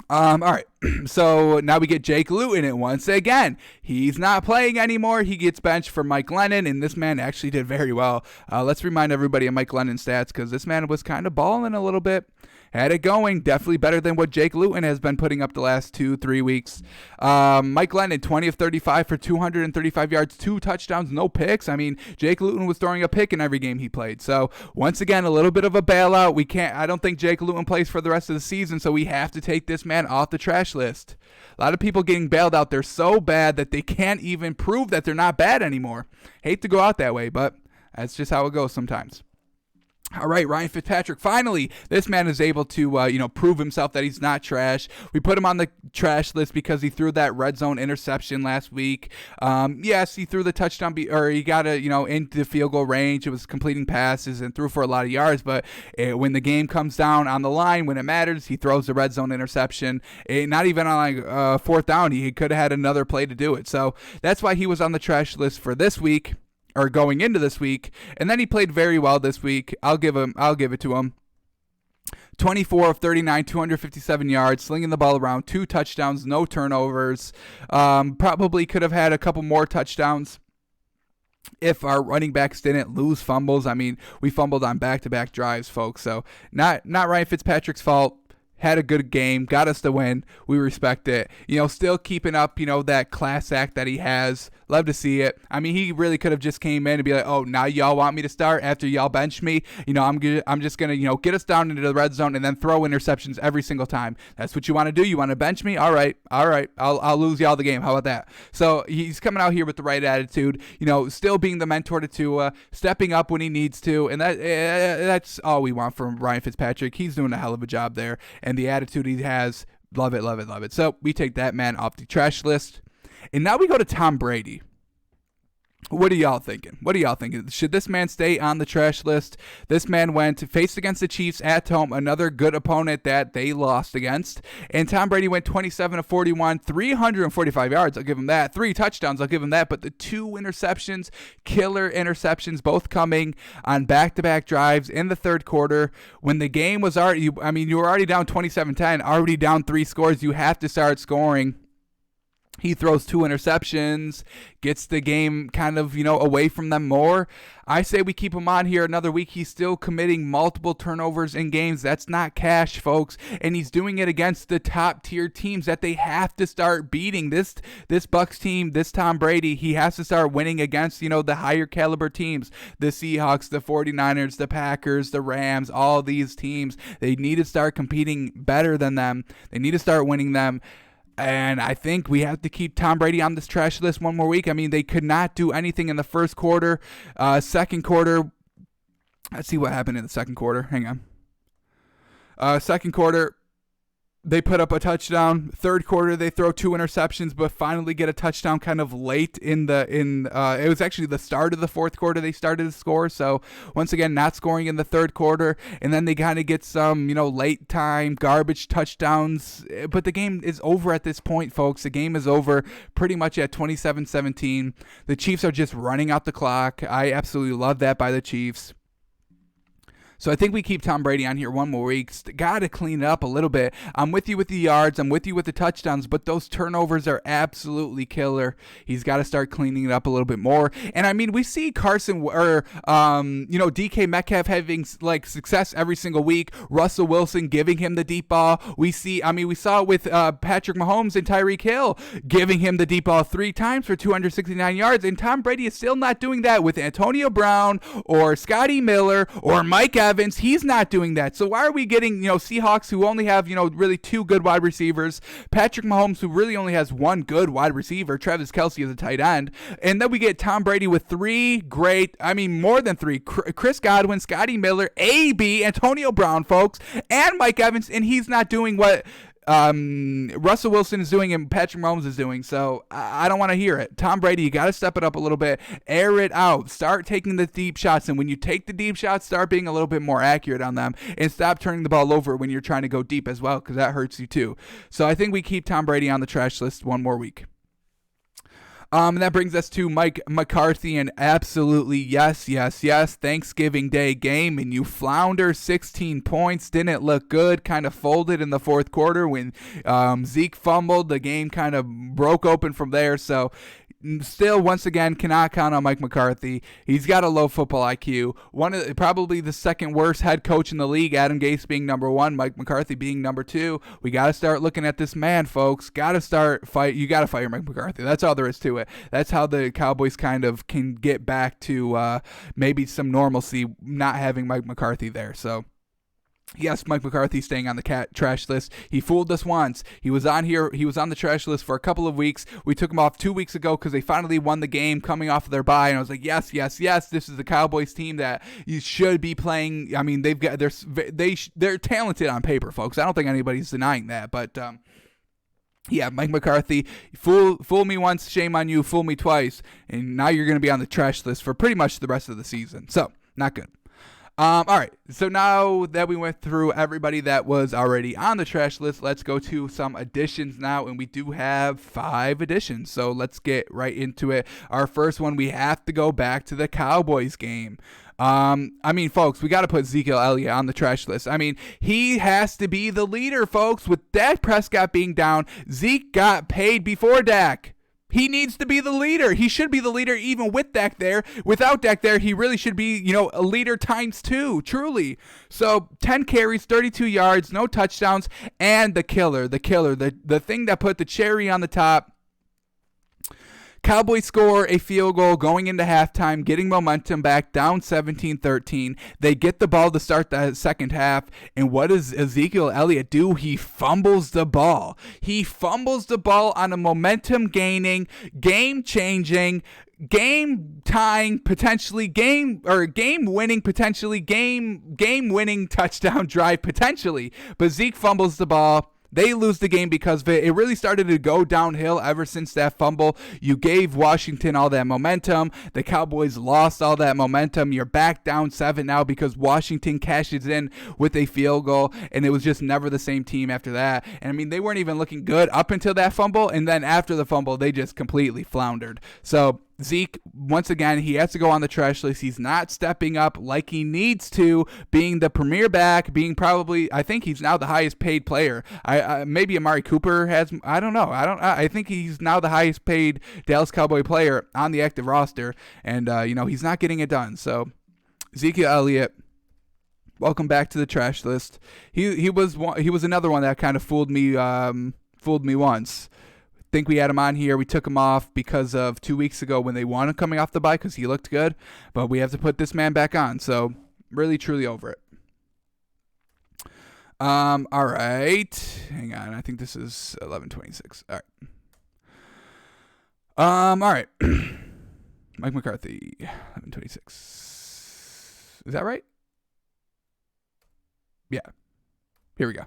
All right, so now we get Jake Luton, and once again, he's not playing anymore. He gets benched for Mike Lennon, and this man actually did very well. Let's remind everybody of Mike Lennon's stats because this man was kind of balling a little bit. Had it going. Definitely better than what Jake Luton has been putting up the last 2-3 weeks. Mike Glennon, 20 of 35 for 235 yards, 2 touchdowns, no picks. I mean, Jake Luton was throwing a pick in every game he played. So once again, a little bit of a bailout. I don't think Jake Luton plays for the rest of the season, so we have to take this man off the trash list. A lot of people getting bailed out. They're so bad that they can't even prove that they're not bad anymore. Hate to go out that way, but that's just how it goes sometimes. All right, Ryan Fitzpatrick. Finally, this man is able to, prove himself that he's not trash. We put him on the trash list because he threw that red zone interception last week. Yes, he threw the touchdown, or he got into field goal range. It was completing passes and threw for a lot of yards. But when the game comes down on the line, when it matters, he throws the red zone interception. Not even on fourth down, he could have had another play to do it. So that's why he was on the trash list for this week, or going into this week, and then he played very well this week. I'll give it to him. 24 of 39, 257 yards, slinging the ball around, 2 touchdowns, no turnovers. Probably could have had a couple more touchdowns if our running backs didn't lose fumbles. I mean, we fumbled on back-to-back drives, folks. So not Ryan Fitzpatrick's fault. Had a good game, got us the win. We respect it. Still keeping up, that class act that he has. Love to see it. I mean, he really could have just came in and be like, oh, now y'all want me to start after y'all bench me? I'm just going to, get us down into the red zone and then throw interceptions every single time. That's what you want to do? You want to bench me? All right. I'll lose y'all the game. How about that? So he's coming out here with the right attitude, still being the mentor to Tua, stepping up when he needs to. And that's all we want from Ryan Fitzpatrick. He's doing a hell of a job there. And the attitude he has, love it, love it, love it. So we take that man off the trash list. And now we go to Tom Brady. What are y'all thinking? Should this man stay on the trash list? This man faced against the Chiefs at home, another good opponent that they lost against. And Tom Brady went 27 of 41, 345 yards. I'll give him that. 3 touchdowns. I'll give him that. But the 2 interceptions, killer interceptions, both coming on back-to-back drives in the third quarter. When the game was you were already down 27-10, already down 3 scores. You have to start scoring. He throws 2 interceptions, gets the game kind of, away from them more. I say we keep him on here another week. He's still committing multiple turnovers in games. That's not cash, folks. And he's doing it against the top-tier teams that they have to start beating. This Bucs team, this Tom Brady, he has to start winning against, the higher caliber teams. The Seahawks, the 49ers, the Packers, the Rams, all these teams. They need to start competing better than them. They need to start winning them. And I think we have to keep Tom Brady on this trash list one more week. I mean, they could not do anything in the first quarter. Second quarter, let's see what happened in the second quarter. Hang on. Second quarter, they put up a touchdown. Third quarter, they throw 2 interceptions, but finally get a touchdown kind of late it was actually the start of the fourth quarter they started to score. So once again, not scoring in the third quarter. And then they kind of get some, late time garbage touchdowns. But the game is over at this point, folks. The game is over pretty much at 27-17. The Chiefs are just running out the clock. I absolutely love that by the Chiefs. So I think we keep Tom Brady on here one more week. Got to clean it up a little bit. I'm with you with the yards. I'm with you with the touchdowns, but those turnovers are absolutely killer. He's got to start cleaning it up a little bit more. And I mean, we see Carson or DK Metcalf having success every single week. Russell Wilson giving him the deep ball. We saw it with Patrick Mahomes and Tyreek Hill giving him the deep ball 3 times for 269 yards. And Tom Brady is still not doing that with Antonio Brown or Scotty Miller or Mike Evans. He's not doing that. So why are we getting, Seahawks who only have, really 2 good wide receivers, Patrick Mahomes who really only has 1 good wide receiver, Travis Kelce as a tight end, and then we get Tom Brady with 3 great, more than 3, Chris Godwin, Scotty Miller, AB, Antonio Brown, folks, and Mike Evans, and he's not doing what Russell Wilson is doing and Patrick Mahomes is doing. So I don't want to hear it. Tom Brady, you got to step it up a little bit, air it out, start taking the deep shots, and when you take the deep shots, start being a little bit more accurate on them and stop turning the ball over when you're trying to go deep as well, because that hurts you too. So I think we keep Tom Brady on the trash list one more week. And that brings us to Mike McCarthy, and absolutely yes, Thanksgiving Day game, and you flounder 16 points, didn't look good, kind of folded in the fourth quarter when Zeke fumbled. The game kind of broke open from there, so still, once again, cannot count on Mike McCarthy. He's got a low football IQ. Probably the second worst head coach in the league, Adam Gase being number one, Mike McCarthy being number two. We got to start looking at this man, folks. You got to fire Mike McCarthy. That's all there is to it. That's how the Cowboys kind of can get back to maybe some normalcy, not having Mike McCarthy there. So, yes, Mike McCarthy staying on the trash list. He fooled us once. He was on here. He was on the trash list for a couple of weeks. We took him off 2 weeks ago because they finally won the game coming off of their bye. And I was like, yes. This is the Cowboys team that you should be playing. I mean, they're talented on paper, folks. I don't think anybody's denying that. But yeah, Mike McCarthy, fool me once, shame on you. Fool me twice, and now you're going to be on the trash list for pretty much the rest of the season. So, not good. All right, so now that we went through everybody that was already on the trash list, let's go to some additions now, and we do have 5 additions, so let's get right into it. Our first one, we have to go back to the Cowboys game. I mean, folks, we got to put Ezekiel Elliott on the trash list. I mean, he has to be the leader, folks. With Dak Prescott being down, Zeke got paid before Dak. He needs to be the leader. He should be the leader even with Dak there. Without Dak there, he really should be, a leader times 2, truly. So 10 carries, 32 yards, no touchdowns, and the killer, the thing that put the cherry on the top. Cowboys score a field goal going into halftime, getting momentum back, down 17-13. They get the ball to start the second half, and what does Ezekiel Elliott do? He fumbles the ball. He fumbles the ball on a momentum-gaining, game-changing, game-tying, potentially game-winning, potentially game-winning touchdown drive, potentially. But Zeke fumbles the ball. They lose the game because of it. It really started to go downhill ever since that fumble. You gave Washington all that momentum. The Cowboys lost all that momentum. You're back down 7 now because Washington cashes in with a field goal, and it was just never the same team after that. And I mean, they weren't even looking good up until that fumble, and then after the fumble, they just completely floundered. So Zeke, once again, he has to go on the trash list. He's not stepping up like he needs to, being the premier back, being probably, I think he's now the highest paid player. Maybe Amari Cooper has, I don't know. I think he's now the highest paid Dallas Cowboy player on the active roster, and he's not getting it done. So Ezekiel Elliott, welcome back to the trash list. He was another one that kind of fooled me once. Think we had him on here. We took him off because of 2 weeks ago when they won him coming off the bye because he looked good. But we have to put this man back on. So really, truly over it. All right. Hang on. I think this is 11:26. All right. All right. Mike McCarthy, 11:26. Is that right? Yeah. Here we go.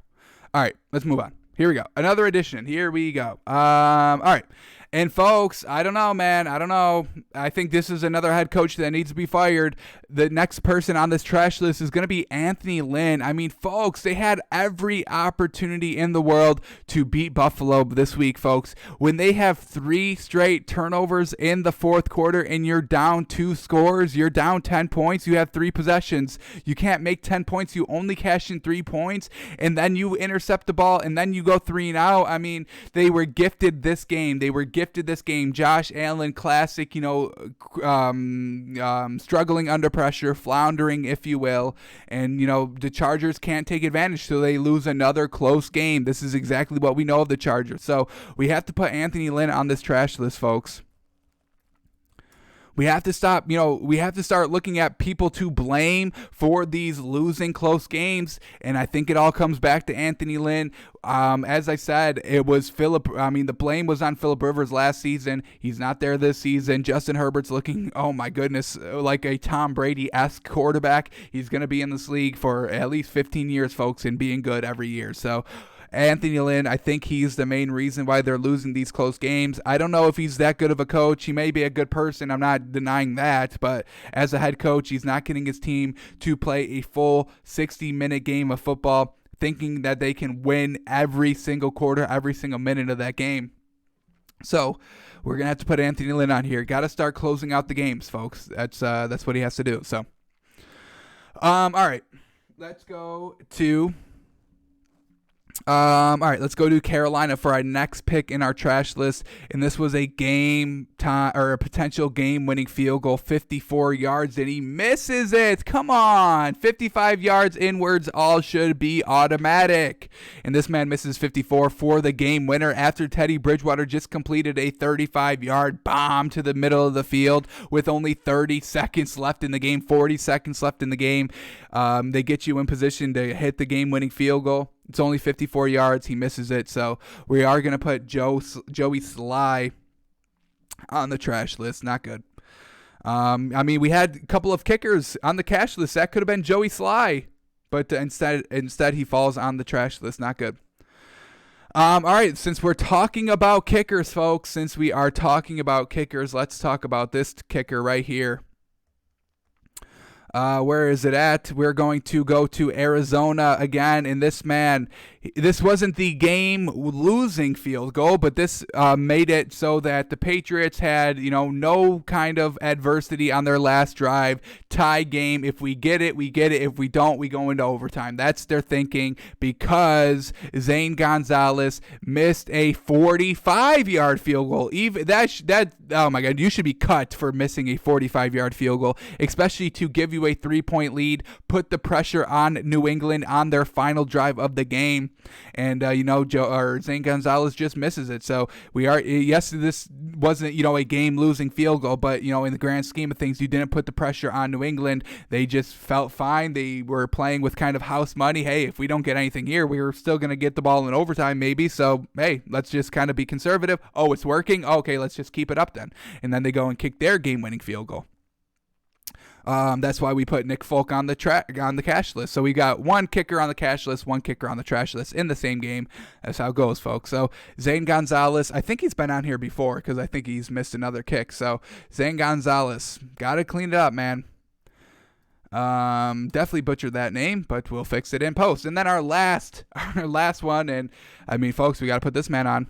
All right. Let's move on. Here we go. Another edition. Here we go. All right. And folks, I don't know, man. I don't know. I think this is another head coach that needs to be fired. The next person on this trash list is going to be Anthony Lynn. I mean, folks, they had every opportunity in the world to beat Buffalo this week, folks. When they have 3 straight turnovers in the fourth quarter and you're down 2 scores, you're down 10 points, you have 3 possessions. You can't make 10 points. You only cash in 3 points, and then you intercept the ball, and then you go 3 and out. I mean, they were gifted this game. Josh Allen, classic, struggling under pressure, floundering, if you will. And, the Chargers can't take advantage, so they lose another close game. This is exactly what we know of the Chargers. So we have to put Anthony Lynn on this trash list, folks. We have to stop, we have to start looking at people to blame for these losing close games. And I think it all comes back to Anthony Lynn. As I said, the blame was on Phillip Rivers last season. He's not there this season. Justin Herbert's looking, oh my goodness, like a Tom Brady-esque quarterback. He's going to be in this league for at least 15 years, folks, and being good every year. So Anthony Lynn, I think he's the main reason why they're losing these close games. I don't know if he's that good of a coach. He may be a good person. I'm not denying that. But as a head coach, he's not getting his team to play a full 60-minute game of football, thinking that they can win every single quarter, every single minute of that game. So we're going to have to put Anthony Lynn on here. Got to start closing out the games, folks. That's what he has to do. So, all right. Let's go to All right, let's go to Carolina for our next pick in our trash list, and this was a game time or a potential game-winning field goal, 54 yards, and he misses it. Come on, 55 yards inwards, all should be automatic, and this man misses 54 for the game winner after Teddy Bridgewater just completed a 35-yard bomb to the middle of the field with only 30 seconds left in the game, 40 seconds left in the game. They get you in position to hit the game-winning field goal. It's only 54 yards. He misses it. So we are going to put Joey Sly on the trash list. Not good. I mean, we had a couple of kickers on the cash list. That could have been Joey Sly. But instead he falls on the trash list. Not good. All right, since we're talking about kickers, folks, let's talk about this kicker right here. Where is it at? We're going to go to Arizona again, and this wasn't the game-losing field goal, but this made it so that the Patriots had, no kind of adversity on their last drive. Tie game. If we get it, we get it. If we don't, we go into overtime. That's their thinking because Zane Gonzalez missed a 45-yard field goal. Oh my God, you should be cut for missing a 45-yard field goal, especially to give you a 3-point lead, put the pressure on New England on their final drive of the game, and Zane Gonzalez just misses it. So this wasn't a game-losing field goal, but in the grand scheme of things, you didn't put the pressure on New England. They just felt fine. They were playing with kind of house money. Hey, if we don't get anything here, we were still going to get the ball in overtime maybe. So hey, let's just kind of be conservative. Oh, it's working. Okay, let's just keep it up then. And then they go and kick their game-winning field goal. That's why we put Nick Folk on the cash list. So we got one kicker on the cash list, one kicker on the trash list in the same game. That's how it goes, folks. So Zane Gonzalez, I think he's been on here before because I think he's missed another kick. So Zane Gonzalez, got to clean it up, man. Definitely butchered that name, but we'll fix it in post. And then our last one, and I mean, folks, we got to put this man on.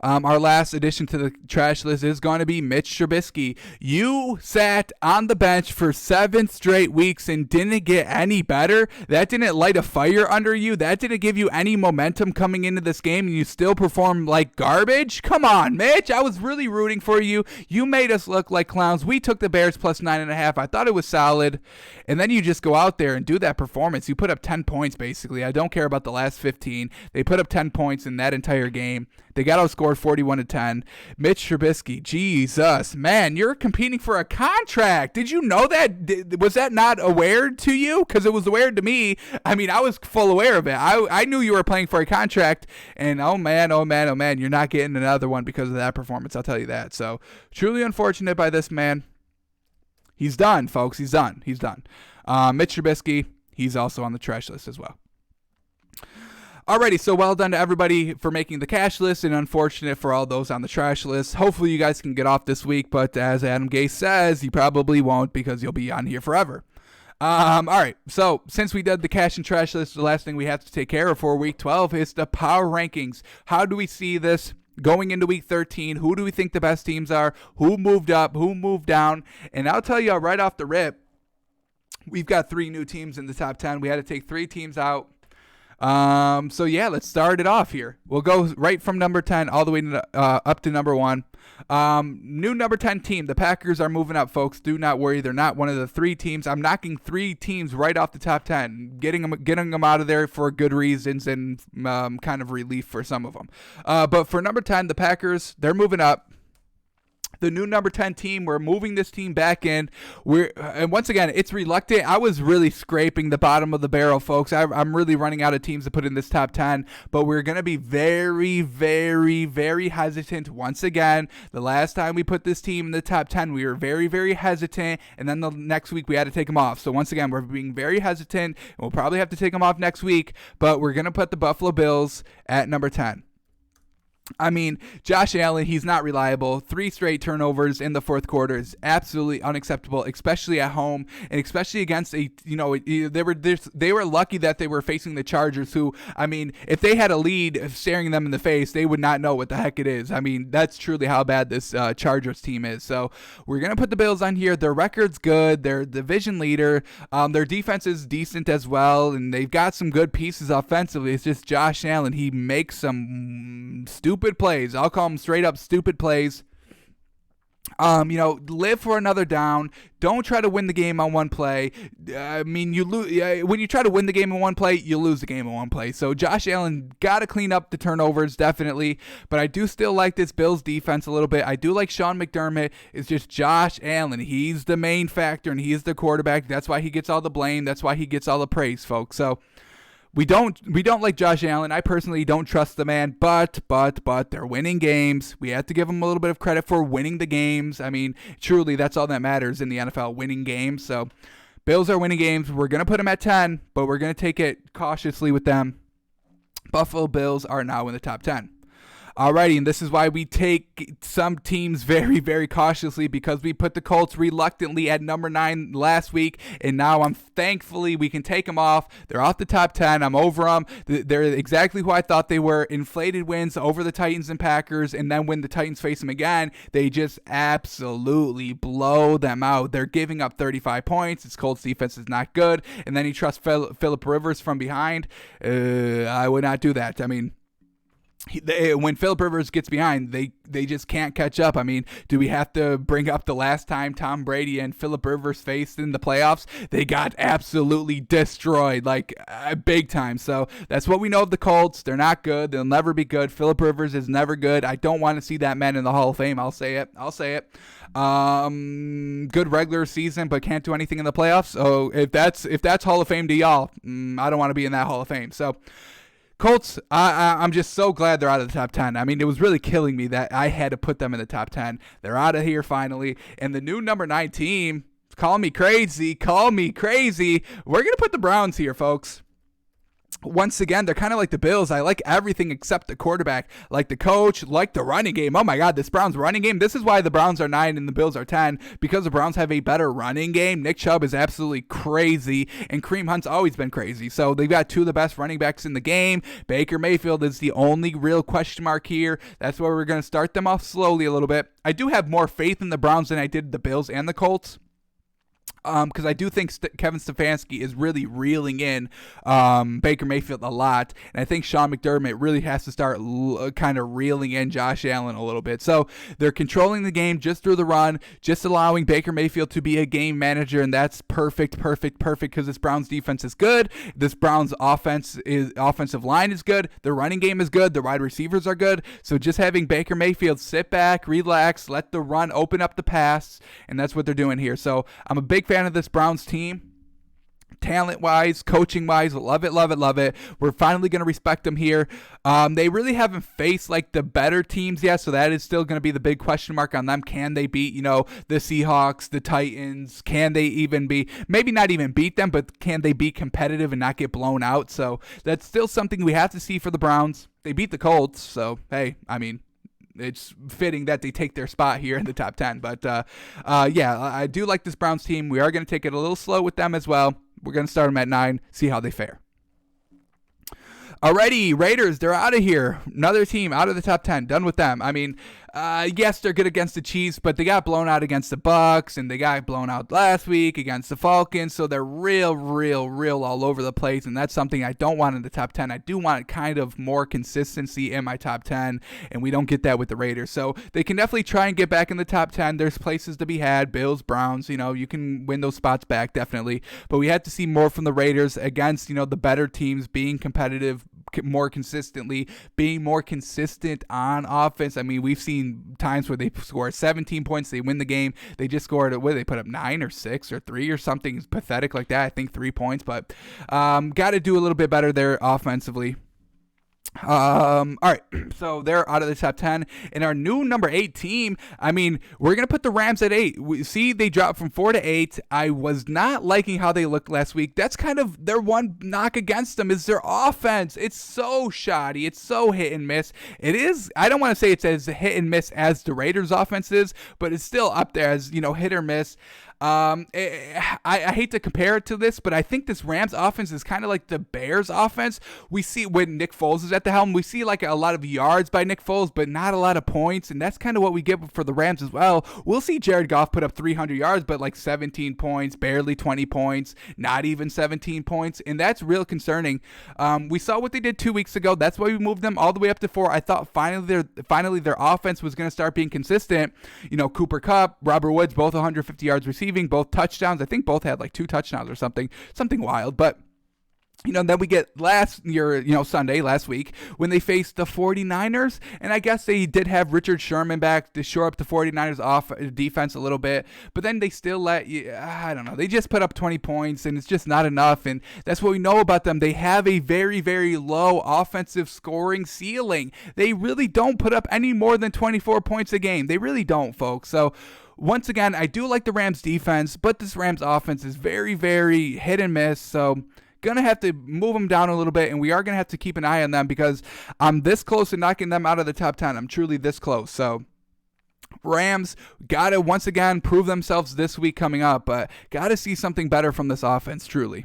Our last addition to the trash list is going to be Mitch Trubisky. You sat on the bench for 7 straight weeks and didn't get any better. That didn't light a fire under you. That didn't give you any momentum coming into this game, and you still performed like garbage? Come on, Mitch. I was really rooting for you. You made us look like clowns. We took the Bears plus 9.5. I thought it was solid. And then you just go out there and do that performance. You put up 10 points, basically. I don't care about the last 15. They put up 10 points in that entire game. They got outscored 41-10. Mitch Trubisky, Jesus, man, you're competing for a contract. Did you know that? Was that not aware to you? Because it was aware to me. I mean, I was full aware of it. I knew you were playing for a contract, and oh man, you're not getting another one because of that performance. I'll tell you that. So truly unfortunate by this man. He's done, folks. He's done. Mitch Trubisky, he's also on the trash list as well. Alrighty, so well done to everybody for making the cash list, and unfortunate for all those on the trash list. Hopefully you guys can get off this week, but as Adam Gase says, you probably won't because you'll be on here forever. Alright, so since we did the cash and trash list, the last thing we have to take care of for week 12 is the power rankings. How do we see this going into week 13? Who do we think the best teams are? Who moved up? Who moved down? And I'll tell you right off the rip, we've got 3 new teams in the top 10. We had to take 3 teams out. So yeah, let's start it off here. We'll go right from number 10 all the way up to number 1. New number 10 team. The Packers are moving up, folks. Do not worry. They're not one of the 3 teams. I'm knocking 3 teams right off the top 10, getting them out of there for good reasons and kind of relief for some of them. But for number 10, the Packers, they're moving up. The new number 10 team, we're moving this team back in. And once again, it's reluctant. I was really scraping the bottom of the barrel, folks. I'm really running out of teams to put in this top 10, but we're going to be very, very, very hesitant once again. The last time we put this team in the top 10, we were very, very hesitant, and then the next week we had to take them off. So once again, we're being very hesitant, and we'll probably have to take them off next week, but we're going to put the Buffalo Bills at number 10. I mean, Josh Allen, he's not reliable. 3 straight turnovers in the fourth quarter is absolutely unacceptable, especially at home and especially against they were lucky that they were facing the Chargers, who, I mean, if they had a lead staring them in the face, they would not know what the heck it is. I mean, that's truly how bad this Chargers team is. So we're going to put the Bills on here. Their record's good. They're division leader. Their defense is decent as well, and they've got some good pieces offensively. It's just Josh Allen. He makes some stupid plays. I'll call them straight up stupid plays. Live for another down. Don't try to win the game on one play. I mean, you lose when you try to win the game in one play. You lose the game in one play. So Josh Allen got to clean up the turnovers, definitely. But I do still like this Bills defense a little bit. I do like Sean McDermott. It's just Josh Allen. He's the main factor, and he's the quarterback. That's why he gets all the blame. That's why he gets all the praise, folks. So we don't like Josh Allen. I personally don't trust the man, but they're winning games. We have to give them a little bit of credit for winning the games. I mean, truly, that's all that matters in the NFL, winning games. So Bills are winning games. We're going to put them at 10, but we're going to take it cautiously with them. Buffalo Bills are now in the top 10. Alrighty, and this is why we take some teams very, very cautiously, because we put the Colts reluctantly at number 9 last week, and now thankfully we can take them off. They're off the top 10. I'm over them. They're exactly who I thought they were. Inflated wins over the Titans and Packers, and then when the Titans face them again, they just absolutely blow them out. They're giving up 35 points. This Colts defense is not good, and then you trust Phillip Rivers from behind. I would not do that. I mean, when Phillip Rivers gets behind, they just can't catch up. I mean, do we have to bring up the last time Tom Brady and Phillip Rivers faced in the playoffs? They got absolutely destroyed, like big time. So that's what we know of the Colts. They're not good. They'll never be good. Phillip Rivers is never good. I don't want to see that man in the Hall of Fame. I'll say it. Good regular season, but can't do anything in the playoffs. So if that's Hall of Fame to y'all, I don't want to be in that Hall of Fame. So Colts, I'm just so glad they're out of the top 10. I mean, it was really killing me that I had to put them in the top 10. They're out of here finally. And the new number 9 team, call me crazy. We're going to put the Browns here, folks. Once again, they're kind of like the Bills. I like everything except the quarterback, like the coach, like the running game. Oh my God, this Browns running game. This is why the Browns are 9 and the Bills are 10, because the Browns have a better running game. Nick Chubb is absolutely crazy, and Kareem Hunt's always been crazy. So they've got 2 of the best running backs in the game. Baker Mayfield is the only real question mark here. That's why we're going to start them off slowly a little bit. I do have more faith in the Browns than I did the Bills and the Colts. Because I do think Kevin Stefanski is really reeling in Baker Mayfield a lot, and I think Sean McDermott really has to start kind of reeling in Josh Allen a little bit. So they're controlling the game just through the run, just allowing Baker Mayfield to be a game manager, and that's perfect, because this Browns defense is good. This Browns offensive line is good. The running game is good. The wide receivers are good. So just having Baker Mayfield sit back, relax, let the run open up the pass, and that's what they're doing here. So I'm a big fan of this Browns team. Talent-wise, coaching-wise, love it. We're finally going to respect them here. They really haven't faced like the better teams yet, so that is still going to be the big question mark on them. Can they beat, the Seahawks, the Titans? Can they even maybe not even beat them, but can they be competitive and not get blown out? So that's still something we have to see for the Browns. They beat the Colts, so hey, I mean, it's fitting that they take their spot here in the top 10. But, I do like this Browns team. We are going to take it a little slow with them as well. We're going to start them at 9, see how they fare. Alrighty, Raiders, they're out of here. Another team out of the top 10. Done with them. I mean, yes, they're good against the Chiefs, but they got blown out against the Bucks, and they got blown out last week against the Falcons, so they're real all over the place, and that's something I don't want in the top 10. I do want kind of more consistency in my top 10, and we don't get that with the Raiders. So they can definitely try and get back in the top 10. There's places to be had. Bills, Browns, you can win those spots back, definitely. But we have to see more from the Raiders against, the better teams, being competitive more consistently, being more consistent on offense. I mean, we've seen times where they score 17 points, they win the game. They just scored, they put up 9 or 6 or 3 or something pathetic like that. I think 3 points, but got to do a little bit better there offensively. All right, so they're out of the top 10. And our new number 8 team, I mean, we're going to put the Rams at 8. We see they dropped from 4 to 8. I was not liking how they looked last week. That's kind of their one knock against them is their offense. It's so shoddy. It's so hit and miss. It is, I don't want to say it's as hit and miss as the Raiders offense is, but it's still up there as, hit or miss. I hate to compare it to this, but I think this Rams offense is kind of like the Bears offense. We see when Nick Foles is at the helm, we see like a lot of yards by Nick Foles, but not a lot of points, and that's kind of what we get for the Rams as well. We'll see Jared Goff put up 300 yards, but like 17 points, barely 20 points, not even 17 points, and that's real concerning. We saw what they did 2 weeks ago. That's why we moved them all the way up to 4. I thought finally their offense was going to start being consistent. Cooper Kupp, Robert Woods, both 150 yards receiving, both touchdowns. I think both had like 2 touchdowns or something wild. But then we get Sunday, last week, when they faced the 49ers, and I guess they did have Richard Sherman back to shore up the 49ers off defense a little bit, but then they still I don't know, they just put up 20 points, and it's just not enough, and that's what we know about them. They have a very, very low offensive scoring ceiling. They really don't put up any more than 24 points a game. They really don't, folks. So, once again, I do like the Rams defense, but this Rams offense is very, very hit and miss, so going to have to move them down a little bit, and we are going to have to keep an eye on them because I'm this close to knocking them out of the top 10. I'm truly this close. So Rams got to once again prove themselves this week coming up, but got to see something better from this offense, truly.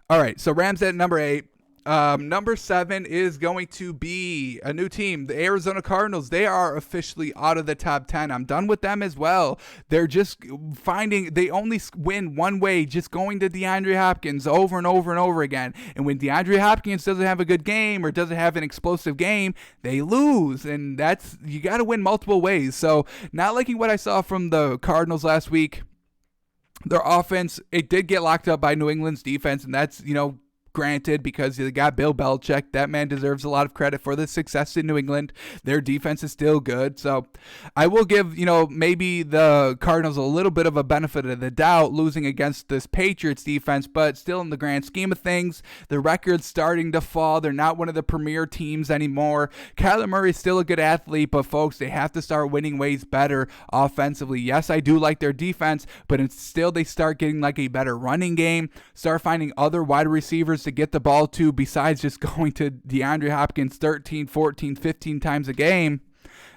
All right, so Rams at number 8. Number 7 is going to be a new team, the Arizona Cardinals. They are officially out of the top 10. I'm done with them as well. They're just they only win one way, just going to DeAndre Hopkins over and over and over again. And when DeAndre Hopkins doesn't have a good game or doesn't have an explosive game, they lose. And you got to win multiple ways. So not liking what I saw from the Cardinals last week. Their offense, it did get locked up by New England's defense, and that's, granted, because they got Bill Belichick. That man deserves a lot of credit for the success in New England. Their defense is still good. So I will give, maybe the Cardinals a little bit of a benefit of the doubt losing against this Patriots defense, but still in the grand scheme of things, the record's starting to fall. They're not one of the premier teams anymore. Kyler Murray is still a good athlete, but folks, they have to start winning ways better offensively. Yes, I do like their defense, but still they start getting like a better running game, start finding other wide receivers to get the ball to besides just going to DeAndre Hopkins 13, 14, 15 times a game.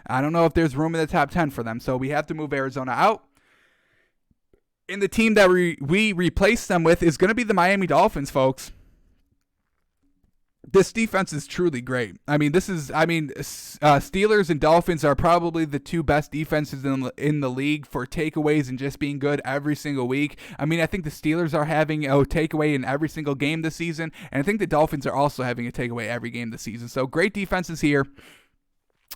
I don't know if there's room in the top 10 for them, so we have to move Arizona out. And the team that we replace them with is going to be the Miami Dolphins, folks. This defense is truly great. Steelers and Dolphins are probably the 2 best defenses in the league for takeaways and just being good every single week. I think the Steelers are having a takeaway in every single game this season, and I think the Dolphins are also having a takeaway every game this season. So great defenses here.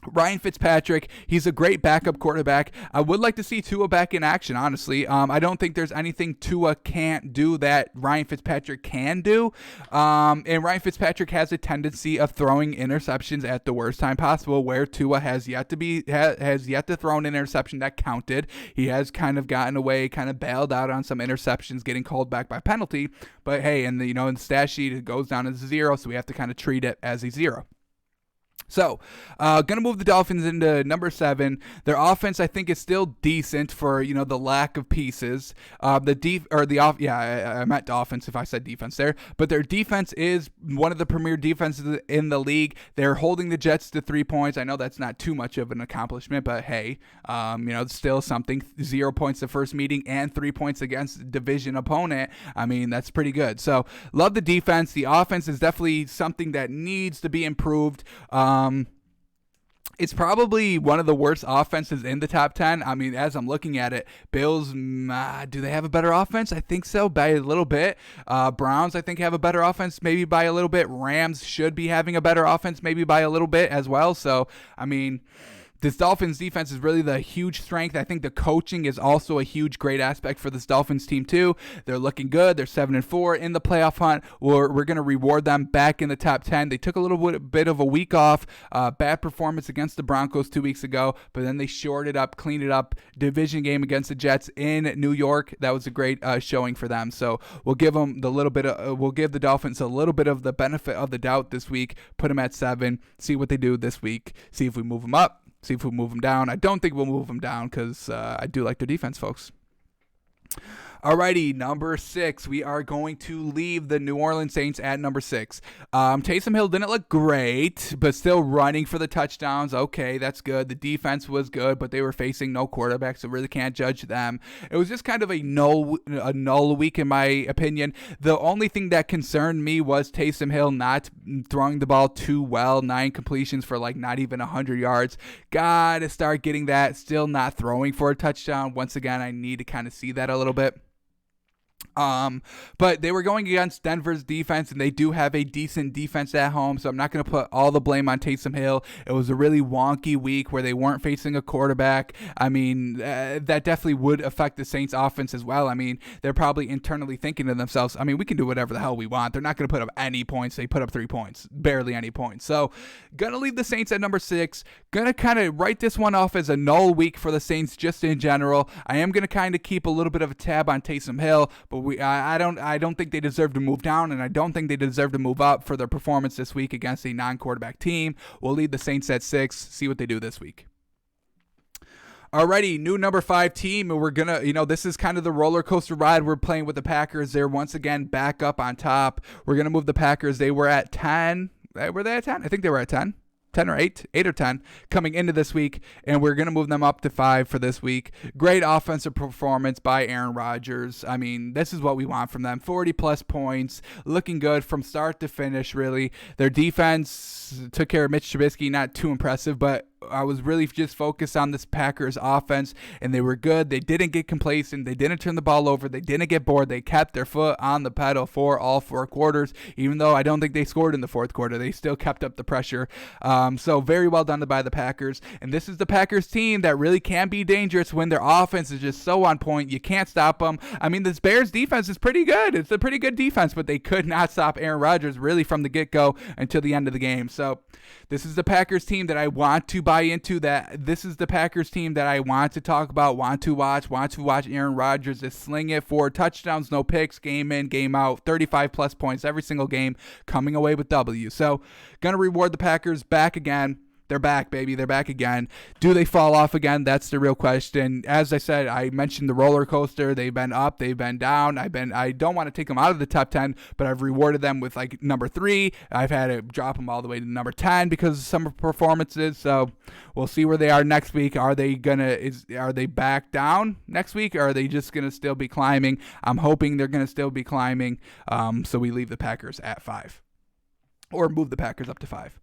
Ryan Fitzpatrick, he's a great backup quarterback. I would like to see Tua back in action, honestly. I don't think there's anything Tua can't do that Ryan Fitzpatrick can do. And Ryan Fitzpatrick has a tendency of throwing interceptions at the worst time possible, where Tua has yet to throw an interception that counted. He has kind of gotten away, kind of bailed out on some interceptions, getting called back by penalty. But hey, in the stat sheet, it goes down as a 0, so we have to kind of treat it as a 0. So, going to move the Dolphins into number 7. Their offense, I think, is still decent for, the lack of pieces. I meant offense if I said defense there. But their defense is one of the premier defenses in the league. They're holding the Jets to 3 points. I know that's not too much of an accomplishment, but hey, it's still something. 0 points the first meeting and 3 points against a division opponent. That's pretty good. So, love the defense. The offense is definitely something that needs to be improved. It's probably one of the worst offenses in the top 10. As I'm looking at it, Bills, do they have a better offense? I think so, by a little bit. Browns, I think, have a better offense, maybe by a little bit. Rams should be having a better offense, maybe by a little bit as well. So, This Dolphins defense is really the huge strength. I think the coaching is also a huge, great aspect for this Dolphins team too. They're looking good. They're 7-4 in the playoff hunt. We're going to reward them back in the top 10. They took a little bit of a week off. Bad performance against the Broncos 2 weeks ago, but then they shored it up, cleaned it up. Division game against the Jets in New York. That was a great showing for them. So we'll give them we'll give the Dolphins a little bit of the benefit of the doubt this week. Put them at 7. See what they do this week. See if we move them up. See if we move them down. I don't think we'll move them down because I do like their defense, folks. Alrighty, number 6. We are going to leave the New Orleans Saints at number 6. Taysom Hill didn't look great, but still running for the touchdowns. Okay, that's good. The defense was good, but they were facing no quarterback, so really can't judge them. It was just kind of a null week, in my opinion. The only thing that concerned me was Taysom Hill not throwing the ball too well. 9 completions for like not even 100 yards. Gotta start getting that. Still not throwing for a touchdown. Once again, I need to kind of see that a little bit. But they were going against Denver's defense, and they do have a decent defense at home, so I'm not going to put all the blame on Taysom Hill. It was a really wonky week where they weren't facing a quarterback. I mean, that definitely would affect the Saints offense as well. I mean, they're probably internally thinking to themselves, I mean, we can do whatever the hell we want. They're not going to put up any points. They put up 3 points, barely any points. So going to leave the Saints at number 6. Going to kind of write this one off as a null week for the Saints just in general. I am going to kind of keep a little bit of a tab on Taysom Hill, but I don't think they deserve to move down, and I don't think they deserve to move up for their performance this week against a non-quarterback team. We'll leave the Saints at 6, see what they do this week. Alrighty, new number 5 team, and we're gonna, this is kind of the roller coaster ride we're playing with the Packers. They're once again back up on top. We're gonna move the Packers. They were at 10. Were they at 10? I think they were at 10. 10 or 8 or 10 coming into this week, and we're going to move them up to 5 for this week. Great offensive performance by Aaron Rodgers. I mean, this is what we want from them. 40-plus points, looking good from start to finish, really. Their defense took care of Mitch Trubisky, not too impressive, but I was really just focused on this Packers offense, and they were good. They didn't get complacent. They didn't turn the ball over. They didn't get bored. They kept their foot on the pedal for all 4 quarters, even though I don't think they scored in the 4th quarter. They still kept up the pressure. So very well done by the Packers. And this is the Packers team that really can be dangerous when their offense is just so on point. You can't stop them. I mean, this Bears defense is pretty good. It's a pretty good defense, but they could not stop Aaron Rodgers really from the get-go until the end of the game. So this is the Packers team that I want to buy into. That this is the Packers team that I want to talk about, want to watch Aaron Rodgers just sling it for touchdowns, no picks, game in, game out, 35-plus points every single game, coming away with W. So going to reward the Packers back again. They're back, baby. They're back again. Do they fall off again? That's the real question. As I said, I mentioned the roller coaster. They've been up. They've been down. I don't want to take them out of the top 10, but I've rewarded them with like number 3. I've had to drop them all the way to number 10 because of some performances. So we'll see where they are next week. Are they back down next week, or are they just gonna still be climbing? I'm hoping they're gonna still be climbing. So we leave the Packers at 5. Or move the Packers up to 5.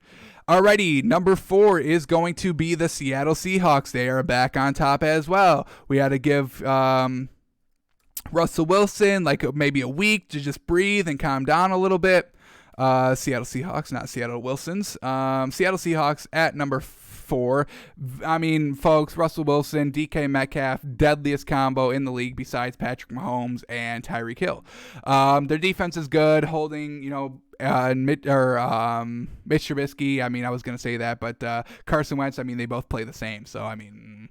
Alrighty, number 4 is going to be the Seattle Seahawks. They are back on top as well. We had to give Russell Wilson like maybe a week to just breathe and calm down a little bit. Seattle Seahawks, not Seattle Wilsons. Seattle Seahawks at number 4. I mean, folks, Russell Wilson, DK Metcalf, deadliest combo in the league besides Patrick Mahomes and Tyreek Hill. Their defense is good, holding, Mitch Trubisky. I mean, I was going to say that, but Carson Wentz, I mean, they both play the same. So, I mean,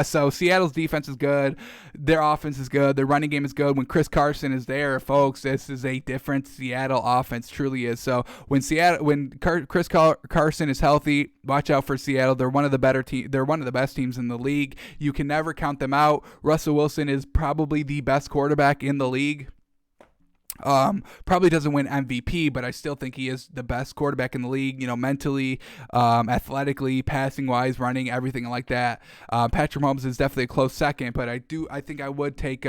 so Seattle's defense is good. Their offense is good. Their running game is good. When Chris Carson is there, folks, this is a different Seattle offense, truly is. So when Chris Carson is healthy, watch out for Seattle. They're one of the They're one of the best teams in the league. You can never count them out. Russell Wilson is probably the best quarterback in the league. Probably doesn't win MVP, but I still think he is the best quarterback in the league, mentally, athletically, passing wise, running, everything like that. Patrick Mahomes is definitely a close second, but I think I would take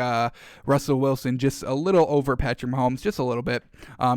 Russell Wilson just a little over Patrick Mahomes, just a little bit,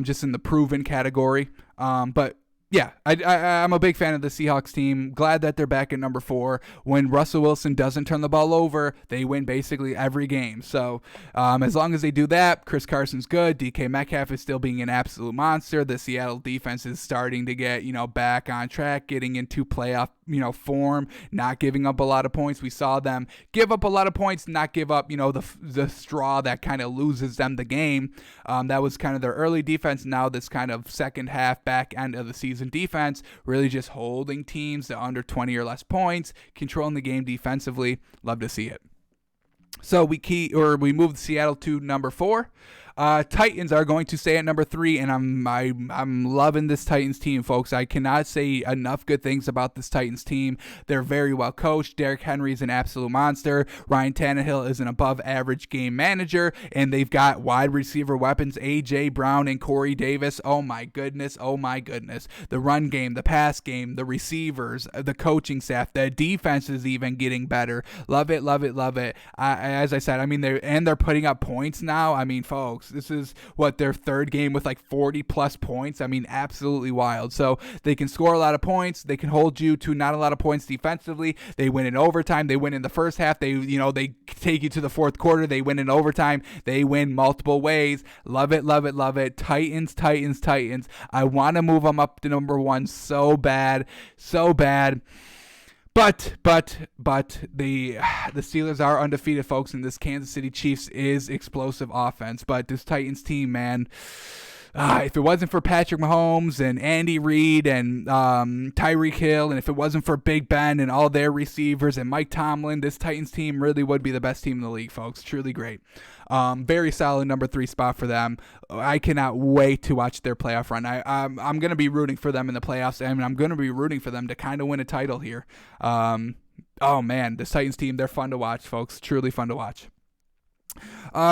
just in the proven category. But Yeah, I'm a big fan of the Seahawks team. Glad that they're back at number 4. When Russell Wilson doesn't turn the ball over, they win basically every game. So as long as they do that, Chris Carson's good. DK Metcalf is still being an absolute monster. The Seattle defense is starting to get, back on track, getting into playoff, form, not giving up a lot of points. We saw them give up a lot of points, not give up, the straw that kind of loses them the game. That was kind of their early defense. Now this kind of second half, back end of the season defense, really just holding teams to under 20 or less points, controlling the game defensively. Love to see it. So we moved Seattle to number 4. Titans are going to stay at number 3, and I'm loving this Titans team, folks. I cannot say enough good things about this Titans team. They're very well coached. Derrick Henry is an absolute monster. Ryan Tannehill is an above-average game manager, and they've got wide receiver weapons, A.J. Brown and Corey Davis. Oh my goodness. The run game, the pass game, the receivers, the coaching staff, the defense is even getting better. Love it. As I said, they're putting up points now. Folks, this is their third game with like 40 plus points. Absolutely wild. So they can score a lot of points. They can hold you to not a lot of points defensively. They win in overtime. They win in the first half. They take you to the fourth quarter. They win in overtime. They win multiple ways. Love it. Titans. I want to move them up to number 1 so bad. But the Steelers are undefeated, folks, and this Kansas City Chiefs is explosive offense. But this Titans team, man, if it wasn't for Patrick Mahomes and Andy Reid and Tyreek Hill, and if it wasn't for Big Ben and all their receivers and Mike Tomlin, this Titans team really would be the best team in the league, folks. Truly great. Very solid number 3 spot for them. I cannot wait to watch their playoff run. I'm going to be rooting for them in the playoffs, and I'm going to be rooting for them to kind of win a title here. Oh man, this Titans team, they're fun to watch, folks. Truly fun to watch.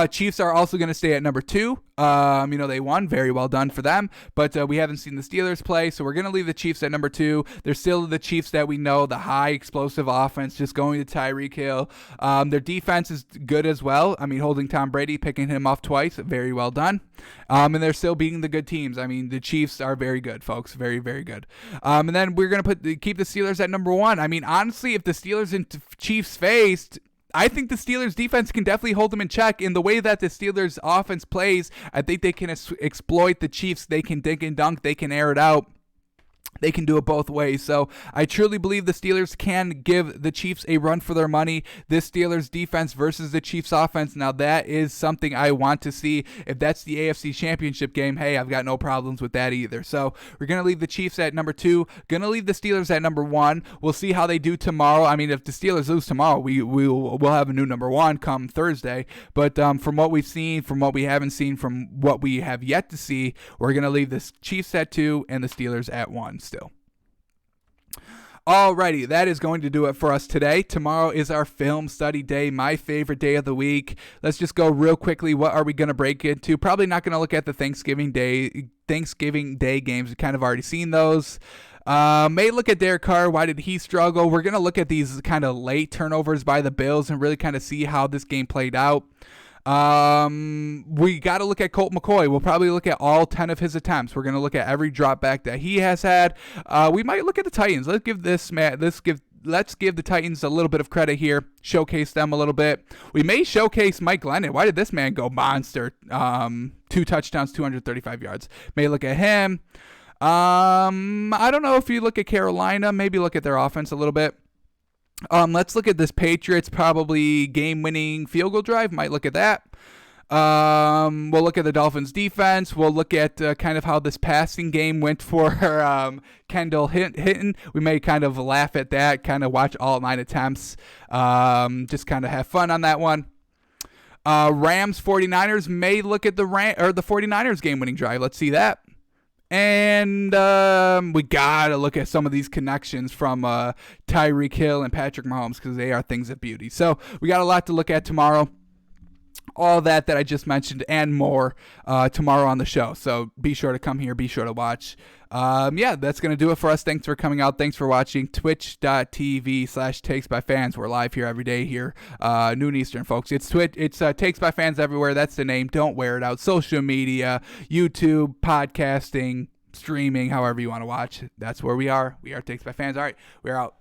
Chiefs are also going to stay at number 2. They won. Very well done for them. But we haven't seen the Steelers play, so we're going to leave the Chiefs at number 2. They're still the Chiefs that we know, the high explosive offense, just going to Tyreek Hill. Their defense is good as well. Holding Tom Brady, picking him off twice. Very well done. And they're still beating the good teams. The Chiefs are very good, folks. Very, very good. And then we're going to keep the Steelers at number 1. Honestly, if the Steelers and Chiefs faced, I think the Steelers defense can definitely hold them in check. In the way that the Steelers offense plays, I think they can exploit the Chiefs. They can dink and dunk. They can air it out. They can do it both ways. So I truly believe the Steelers can give the Chiefs a run for their money. This Steelers defense versus the Chiefs offense, now that is something I want to see. If that's the AFC Championship game, hey, I've got no problems with that either. So we're going to leave the Chiefs at number 2. Going to leave the Steelers at number 1. We'll see how they do tomorrow. If the Steelers lose tomorrow, we'll have a new number 1 come Thursday. But from what we've seen, from what we haven't seen, from what we have yet to see, we're going to leave the Chiefs at 2 and the Steelers at 1 still. Alrighty, that is going to do it for us today. Tomorrow is our film study day, my favorite day of the week. Let's just go real quickly. What are we going to break into? Probably not going to look at the Thanksgiving Day games. We've kind of already seen those. May look at Derek Carr. Why did he struggle? We're going to look at these kind of late turnovers by the Bills and really kind of see how this game played out. We got to look at Colt McCoy. We'll probably look at all 10 of his attempts. We're going to look at every drop back that he has had. We might look at the Titans. Let's give the Titans a little bit of credit here. Showcase them a little bit. We may showcase Mike Glennon. Why did this man go monster? 2 touchdowns, 235 yards. May look at him. I don't know if you look at Carolina. Maybe look at their offense a little bit. Let's look at this Patriots probably game-winning field goal drive. Might look at that. We'll look at the Dolphins defense. We'll look at kind of how this passing game went for Kendall Hinton. We may kind of laugh at that, kind of watch all 9 attempts. Just kind of have fun on that one. Rams 49ers may look at the 49ers game-winning drive. Let's see that. And we got to look at some of these connections from Tyreek Hill and Patrick Mahomes because they are things of beauty. So we got a lot to look at tomorrow. All that I just mentioned and more tomorrow on the show. So be sure to come here. Be sure to watch. That's going to do it for us. Thanks for coming out. Thanks for watching. Twitch.tv/takesbyfans. We're live here every day here, noon Eastern, folks. It's Takes by Fans everywhere. That's the name. Don't wear it out. Social media, YouTube, podcasting, streaming, however you want to watch. That's where we are. We are Takes by Fans. All right, we're out.